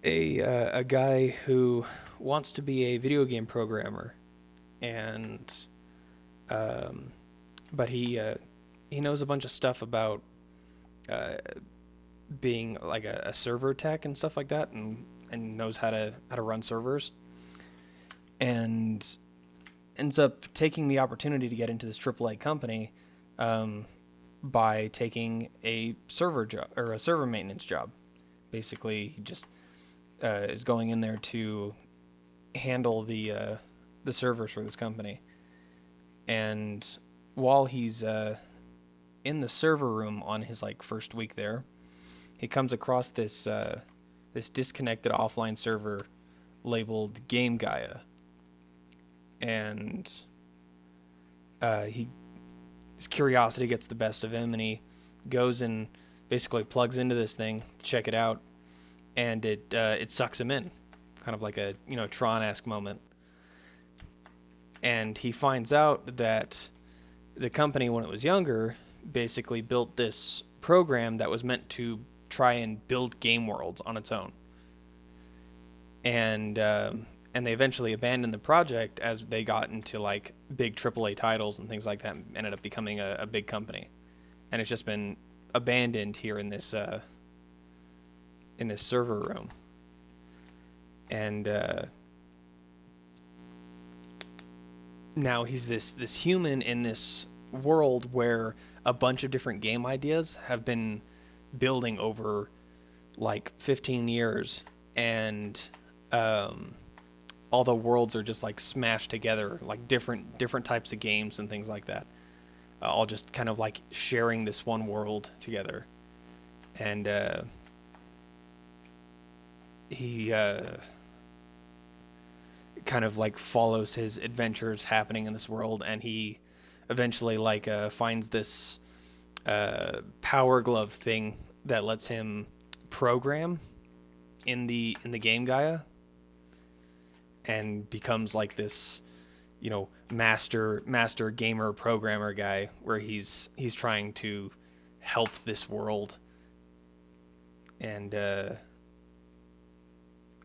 a guy who wants to be a video game programmer, and um, but he knows a bunch of stuff about uh, being like a server tech and stuff like that, and knows how to run servers, and ends up taking the opportunity to get into this AAA company um, by taking a server job or a server maintenance job. Basically, he just is going in there to handle the servers for this company. And while he's in the server room on his like first week there, he comes across this disconnected offline server labeled Game Gaia, and his curiosity gets the best of him, and he goes and basically plugs into this thing, check it out, and it sucks him in, kind of like a Tron-esque moment. And he finds out that the company, when it was younger, basically built this program that was meant to try and build game worlds on its own. And they eventually abandoned the project as they got into like big AAA titles and things like that, and ended up becoming a big company. And it's just been abandoned here in this server room. And now he's this human in this world where a bunch of different game ideas have been building over like 15 years, and all the worlds are just like smashed together, like different types of games and things like that, all just kind of like sharing this one world together. And he kind of like follows his adventures happening in this world, and he eventually like finds this power glove thing that lets him program in the game Gaia, and becomes like this master gamer programmer guy, where he's trying to help this world and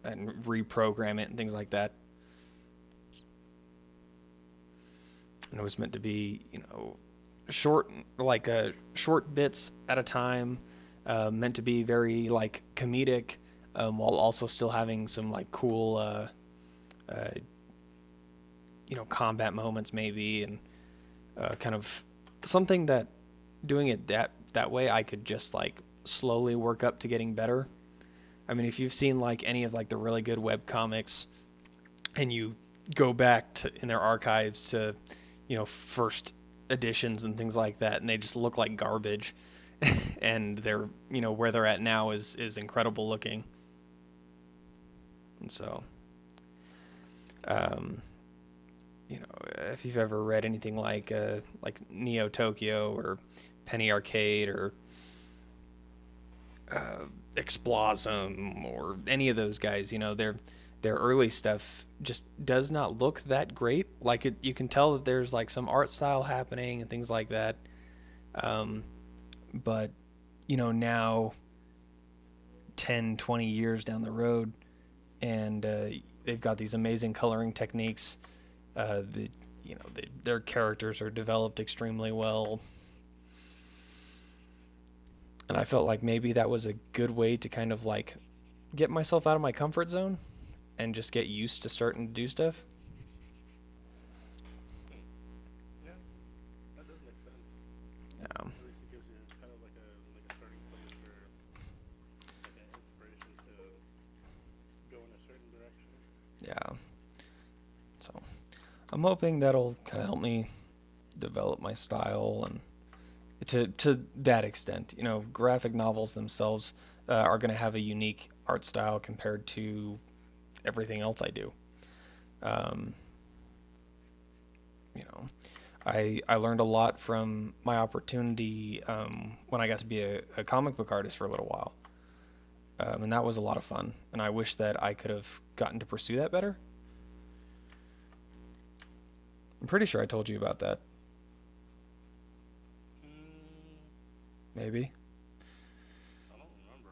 reprogram it and things like that. And it was meant to be short, like short bits at a time, meant to be very like comedic, while also still having some like cool combat moments maybe, and kind of something that doing it that way I could just like slowly work up to getting better. I mean, if you've seen like any of like the really good web comics, and you go back to in their archives to first editions and things like that, and they just look like garbage, and they're where they're at now is incredible looking. And so um, if you've ever read anything like Neo Tokyo or Penny Arcade or Explosm or any of those guys, their early stuff just does not look that great. Like you can tell that there's like some art style happening and things like that. But now 10, 20 years down the road, and they've got these amazing coloring techniques. Their characters are developed extremely well, and I felt like maybe that was a good way to kind of like get myself out of my comfort zone and just get used to starting to do stuff. Yeah, that does make sense. Um, At least it gives you kind of like a starting place, or like an inspiration to go in a certain direction. yeah. So I'm hoping that'll kind of help me develop my style, and to that extent, graphic novels themselves are going to have a unique art style compared to everything else I do. Um, you know, I learned a lot from my opportunity when I got to be a comic book artist for a little while, and that was a lot of fun. And I wish that I could have gotten to pursue that better. I'm pretty sure I told you about that. Mm, Maybe. I don't remember.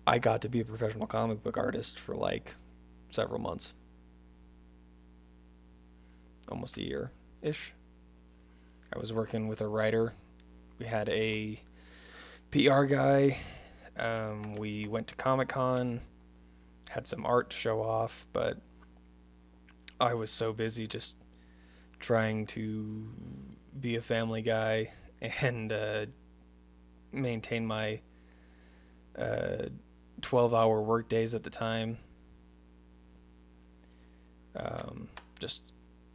I got to be a professional comic book artist for like several months, almost a year ish. I was working with a writer. We had a PR guy. We went to Comic Con, had some art to show off, but I was so busy just trying to be a family guy and maintain my uh, 12-hour work days at the time. Just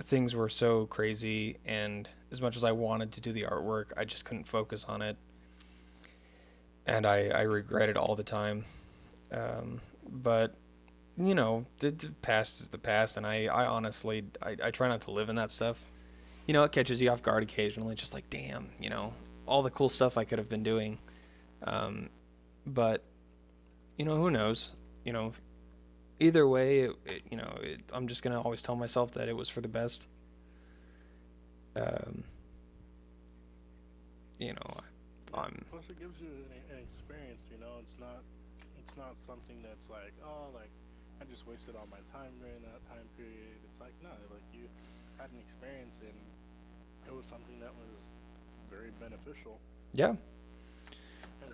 things were so crazy, and as much as I wanted to do the artwork, I just couldn't focus on it, and I regret it all the time. But the past is the past, and I honestly I try not to live in that stuff. It catches you off guard occasionally, just like damn, all the cool stuff I could have been doing. Um, but who knows? You know, either way, I'm just gonna always tell myself that it was for the best. Um, you know, Yeah. I'm Plus, it gives you an experience. You know, it's not something that's like, oh, like I just wasted all my time during that time period. It's like no, like you had an experience and it was something that was very beneficial. yeah, And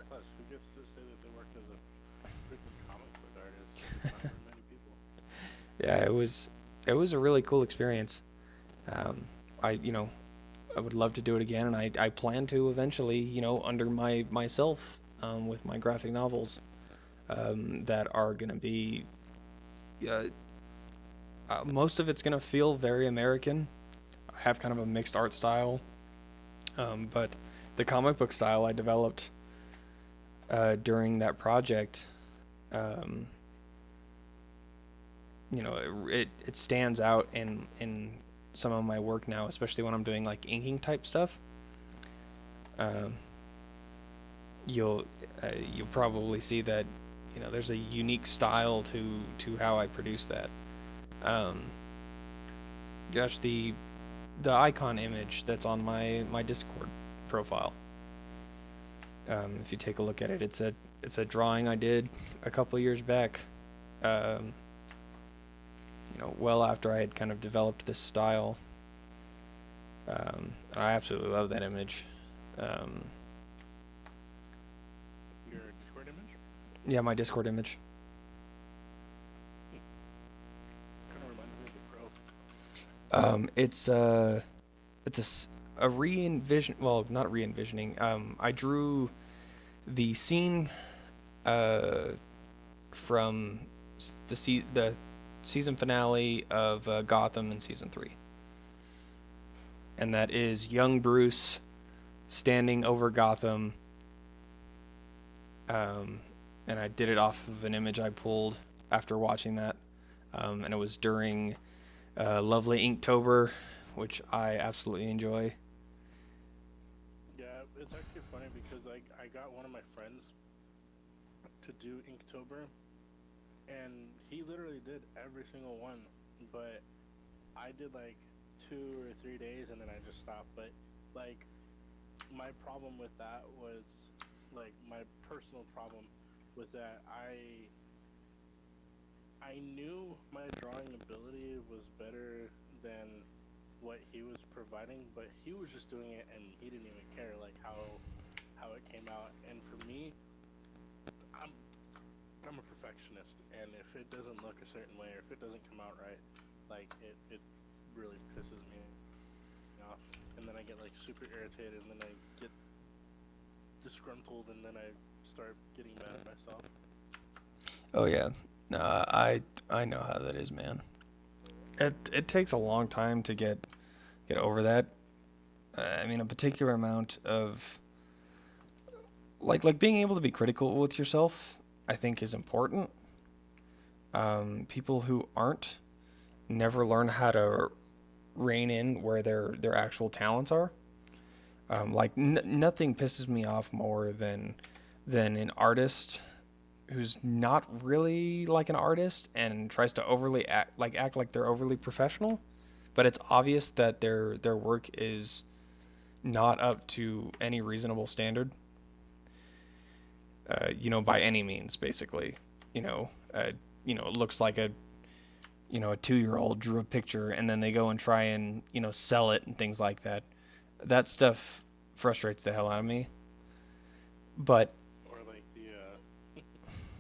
plus, who gets to say that they worked as a freaking comic book artist? It's not very many people. yeah. It was a really cool experience. Um, I would love to do it again, and I plan to eventually, under myself, with my graphic novels, that are gonna be, uh, most of it's gonna feel very American. I have kind of a mixed art style, but the comic book style I developed during that project, um, it stands out in some of my work now, especially when I'm doing like inking type stuff. Um, you'll you'll probably see that there's a unique style to how I produce that. Um, gosh, the icon image that's on my Discord profile. If you take a look at it, it's a drawing I did a couple years back. Um, well after I had kind of developed this style. I absolutely love that image. Um, Your Discord image yeah, my Discord image. kind of reminds me of the crow. It's a re-envision. Well, not re-envisioning. I drew the scene uh, from the season finale of Gotham in season 3, and that is young Bruce standing over Gotham. Um, and I did it off of an image I pulled after watching that, and it was during lovely Inktober, which I absolutely enjoy. Yeah, it's actually funny because I got one of my friends to do Inktober, and he literally did every single one, but I did like 2 or 3 days and then I just stopped. But like my problem with that was like my personal problem was that I knew my drawing ability was better than what he was providing, but he was just doing it and he didn't even care like how it came out. And for me, I'm I'm a perfectionist, and if it doesn't look a certain way or if it doesn't come out right, like it really pisses me off. And then I get like super irritated, and then I get disgruntled, and then I start getting mad at myself. Oh yeah, no, I know how that is, man. It takes a long time to get over that. I mean, a particular amount of like being able to be critical with yourself, I think, is important. People who aren't never learn how to rein in where their actual talents are. Nothing pisses me off more than an artist who's not really like an artist and tries to overly act like they're overly professional, but it's obvious that their work is not up to any reasonable standard. by any means, basically. You know, it looks like a 2-year-old drew a picture and then they go and try and, sell it and things like that. That stuff frustrates the hell out of me. But Or like the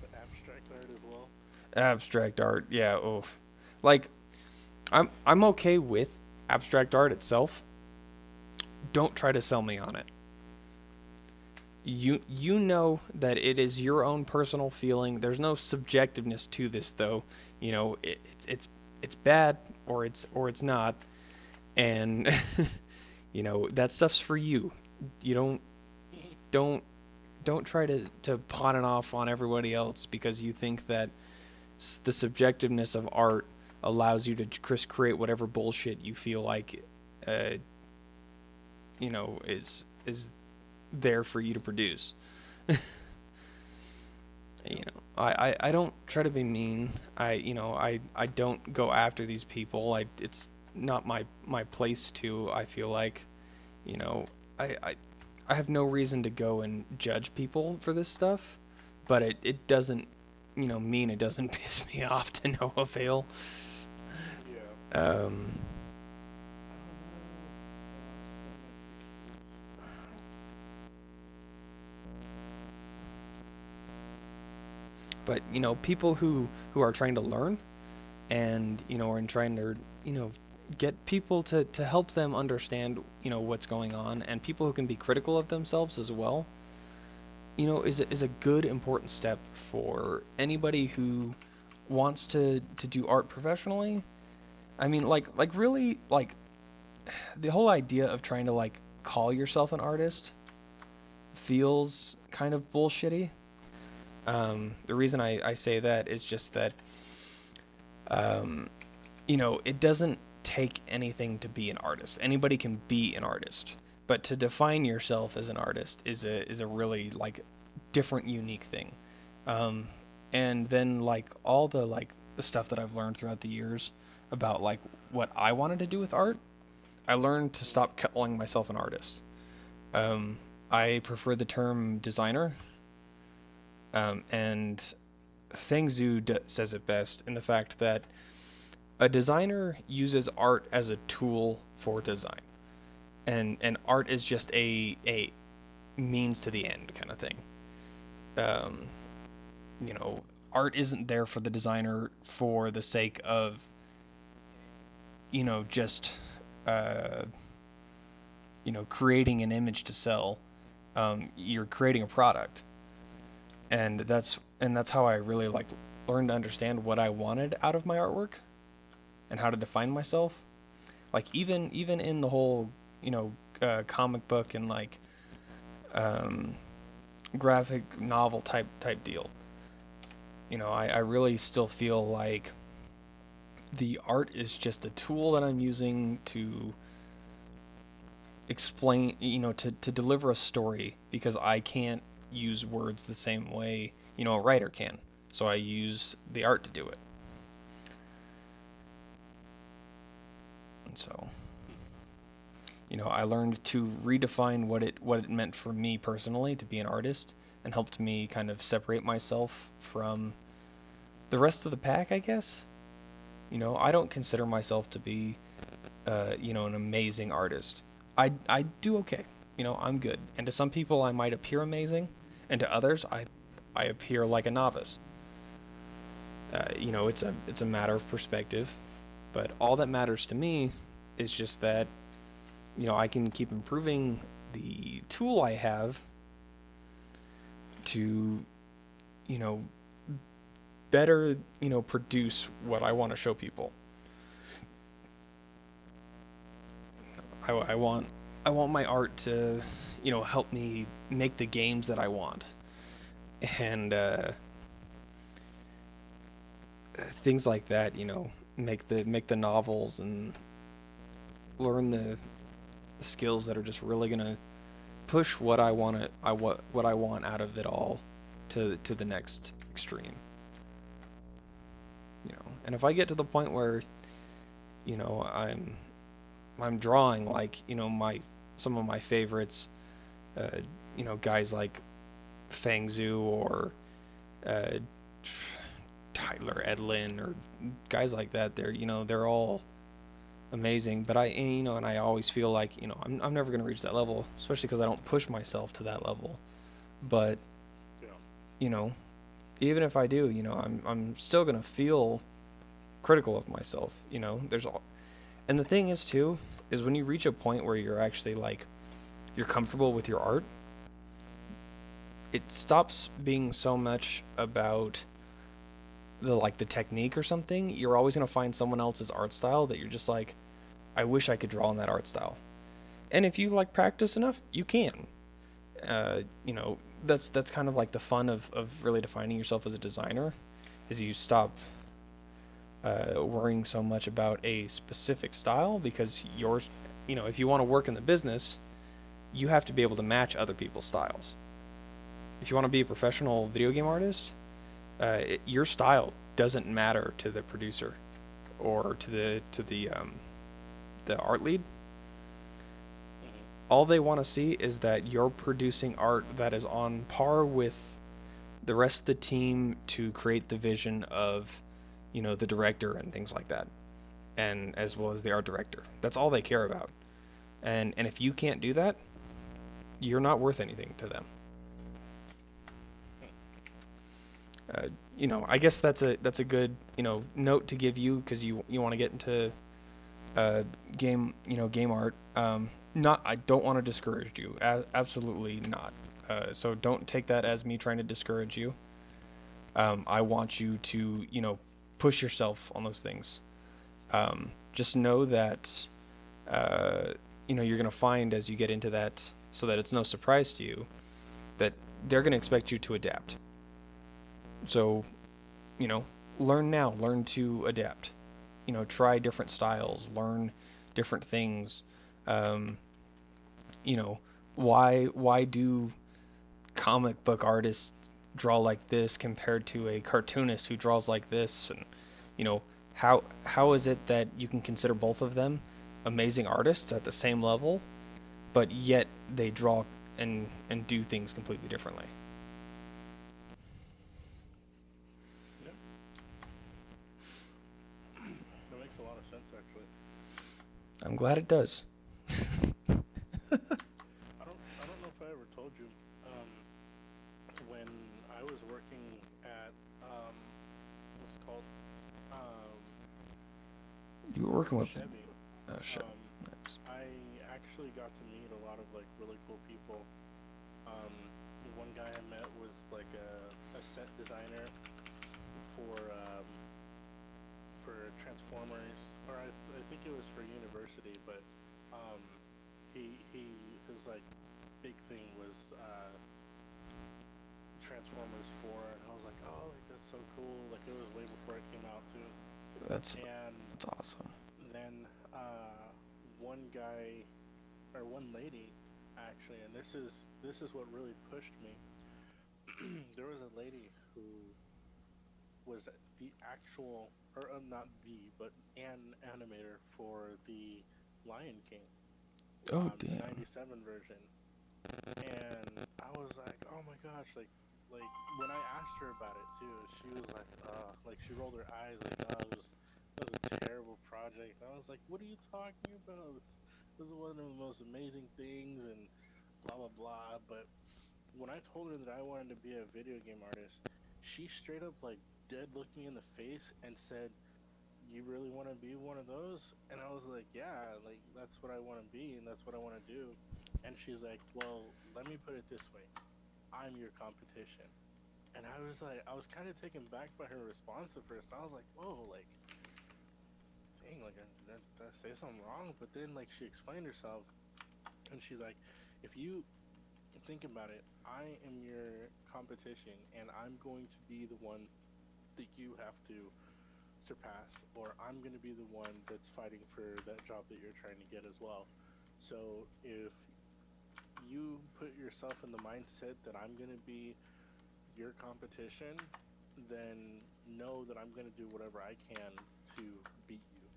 the abstract art as well. abstract art, yeah, oof. Like, I'm okay with abstract art itself. Don't try to sell me on it. You know that it is your own personal feeling. There's no subjectiveness to this, though. It's bad, or it's not, and that stuff's for you. You don't don't try to pawn it off on everybody else because you think that the subjectiveness of art allows you to create whatever bullshit you feel like, uh, is there for you to produce. Yep. I don't try to be mean. I don't go after these people. It's not my place to. I feel like, you know, I I I have no reason to go and judge people for this stuff, but it doesn't, mean it doesn't piss me off to no avail. Yeah. Um, I don't know what else that might be cool. but people who are trying to learn and are trying to get people to help them understand what's going on, and people who can be critical of themselves as well, is a good important step for anybody who wants to do art professionally. I mean, like really, like the whole idea of trying to like call yourself an artist feels kind of bullshitty. The reason I say that is just that, um, it doesn't take anything to be an artist. Anybody can be an artist, but to define yourself as an artist is a really like different, unique thing. Um, and then like all the stuff that I've learned throughout the years about like what I wanted to do with art, I learned to Mm. stop calling myself an artist. Um, I prefer the term designer, and Feng Zhu says it best in the fact that a designer uses art as a tool for design, and art is just a means to the end kind of thing. Um, you know, art isn't there for the designer for the sake of just uh, creating an image to sell. You're creating a product, and that's how I really like learned to understand what I wanted out of my artwork and how to define myself. Like even in the whole comic book and like um, graphic novel type deal. I really still feel like the art is just a tool that I'm using to explain, to deliver a story because I can't use words the same way, a writer can. So I use the art to do it. And so, I learned to redefine what it meant for me personally to be an artist and helped me kind of separate myself from the rest of the pack, I guess. I don't consider myself to be an amazing artist. I do okay. I'm good. And to some people, I might appear amazing, and to others, I appear like a novice. It's a matter of perspective, but all that matters to me is just that I can keep improving the tool I have to you know better produce what I want to show people. I want my art to help me make the games that I want, and things like that. Make the novels and learn the skills that are just really gonna push what I want to what I want out of it all to the next extreme. And if I get to the point where I'm drawing like my some of my favorites, guys like Fangzhu or uh, Tyler Edlin or guys like that. They're all amazing. But and I always feel like I'm never gonna reach that level, especially because I don't push myself to that level. But Yeah. you know, even if I do, I'm still gonna feel critical of myself. And the thing is too, is when you reach a point where you're actually like you're comfortable with your art, it stops being so much about the technique or something. You're always gonna find someone else's art style that you're just like, I wish I could draw in that art style. And if you like practice enough, you can. That's kind of like the fun of really defining yourself as a designer, is you stop worrying so much about a specific style because if you want to work in the business, you have to be able to match other people's styles. If you want to be a professional video game artist, your style doesn't matter to the producer or to the art lead. Hmm. All they want to see is that you're producing art that is on par with the rest of the team to create the vision of, the director and things like that, and as well as the art director. That's all they care about. And if you can't do that, you're not worth anything to them. Hmm. I guess that's a good note to give you because you want to get into game art. Not I don't want to discourage you. Absolutely not. So don't take that as me trying to discourage you. I want you to push yourself on those things. Just know that you're gonna find as you get into that, so that it's no surprise to you that they're gonna expect you to adapt. So you know, learn now. Learn to adapt. Try different styles. Learn different things. Um, you know, why do comic book artists draw like this compared to a cartoonist who draws like this? And you know, how is it that you can consider both of them amazing artists at the same level, but yet they draw and do things completely differently? Yeah. That makes a lot of sense, actually. I'm glad it does. I don't know if I ever told you. When I was working at what's it called You were working with Chevy, oh shit. um, Nice. I actually got to meet a lot of like really cool people. One guy I met was like a set designer for Transformers, or I think it was for University, but um, his like big thing was Transformers 4, and I was like, oh, like that's so cool. Like it was way before it came out too. That's And that's awesome. then one guy or one lady actually, and this is what really pushed me. There was a lady who was the actual, or not the, but an animator for the Lion King, Oh the damn. '97 version, and I was like, oh my gosh, like when I asked her about it too, she was like she rolled her eyes, like, oh, it was a terrible project. And I was like, what are you talking about? This is one of the most amazing things, and blah blah blah. But when I told her that I wanted to be a video game artist, she straight up like dead looked me in the face and said, "You really want to be one of those?" And I was like, "Yeah, like that's what I want to be and that's what I want to do." And she's like, "Well, let me put it this way. I'm your competition." And I was like, I was kind of taken back by her response at first. I was like, "Whoa, like dang, like did I say something wrong?" But then like she explained herself and she's like, "If you think about it, I am your competition and I'm going to be the one that you have to surpass, or I'm going to be the one that's fighting for that job that you're trying to get as well. So if you put yourself in the mindset that I'm going to be your competition, then know that I'm going to do whatever I can to beat you."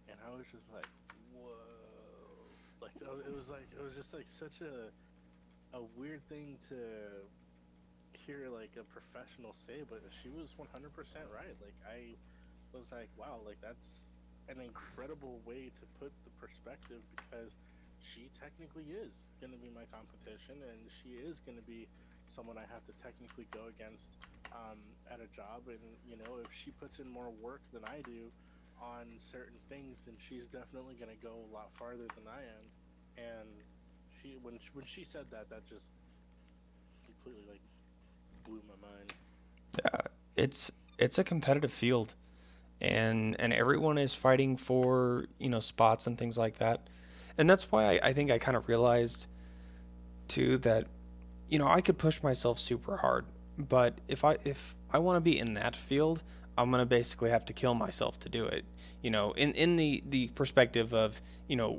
And I was just like, whoa. Like it was just like such a weird thing to hear like a professional say, but she was 100% right. Like I was like, wow, like that's an incredible way to put the perspective because she technically is going to be my competition and she is going to be someone I have to technically go against at a job. And, you know, if she puts in more work than I do on certain things, then she's definitely going to go a lot farther than I am. And when she said that, that just completely like blew my mind. Yeah, it's a competitive field, and everyone is fighting for spots and things like that, and that's why I think I kind of realized too that I could push myself super hard, but if I want to be in that field, I'm gonna basically have to kill myself to do it. In the perspective of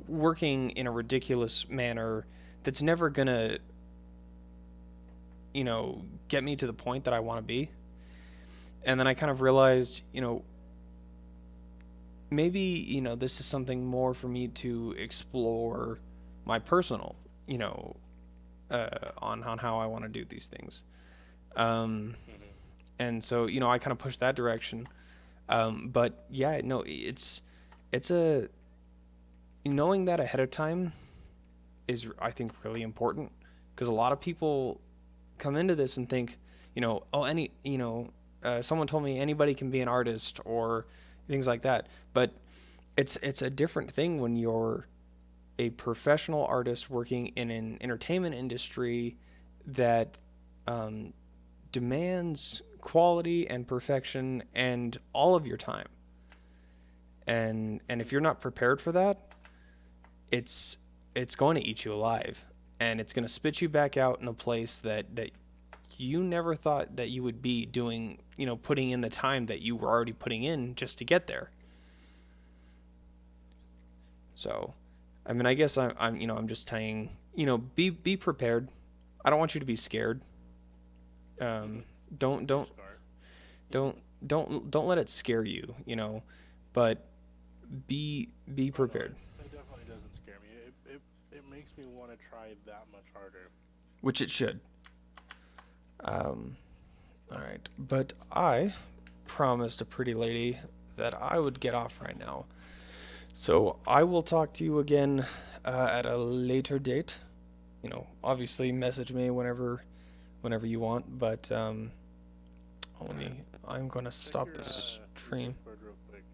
working in a ridiculous manner that's never gonna get me to the point that I want to be. And then I kind of realized, maybe this is something more for me to explore my personal, on how I want to do these things. Um, Hmm. and so I kind of push that direction. But yeah, no, it's a knowing that ahead of time is, I think, really important, because a lot of people come into this and think, oh, someone told me anybody can be an artist or things like that. But it's a different thing when you're a professional artist working in an entertainment industry that um, demands quality and perfection and all of your time. And if you're not prepared for that, it's it's going to eat you alive, and it's going to spit you back out in a place that you never thought that you would be doing, putting in the time that you were already putting in just to get there. So, I mean, I guess I'm just saying, be prepared. I don't want you to be scared. Hmm. Um, don't Or don't scar. don't don't let it scare you, but be Oh no, prepared, it definitely doesn't scare me. It makes me want to try that much harder. which it should. Um, all right, but I promised a pretty lady that I would get off right now, so I will talk to you again at a later date. Obviously message me whenever you want, but let All right. me. I'm gonna Check stop this your stream. Discord real quick.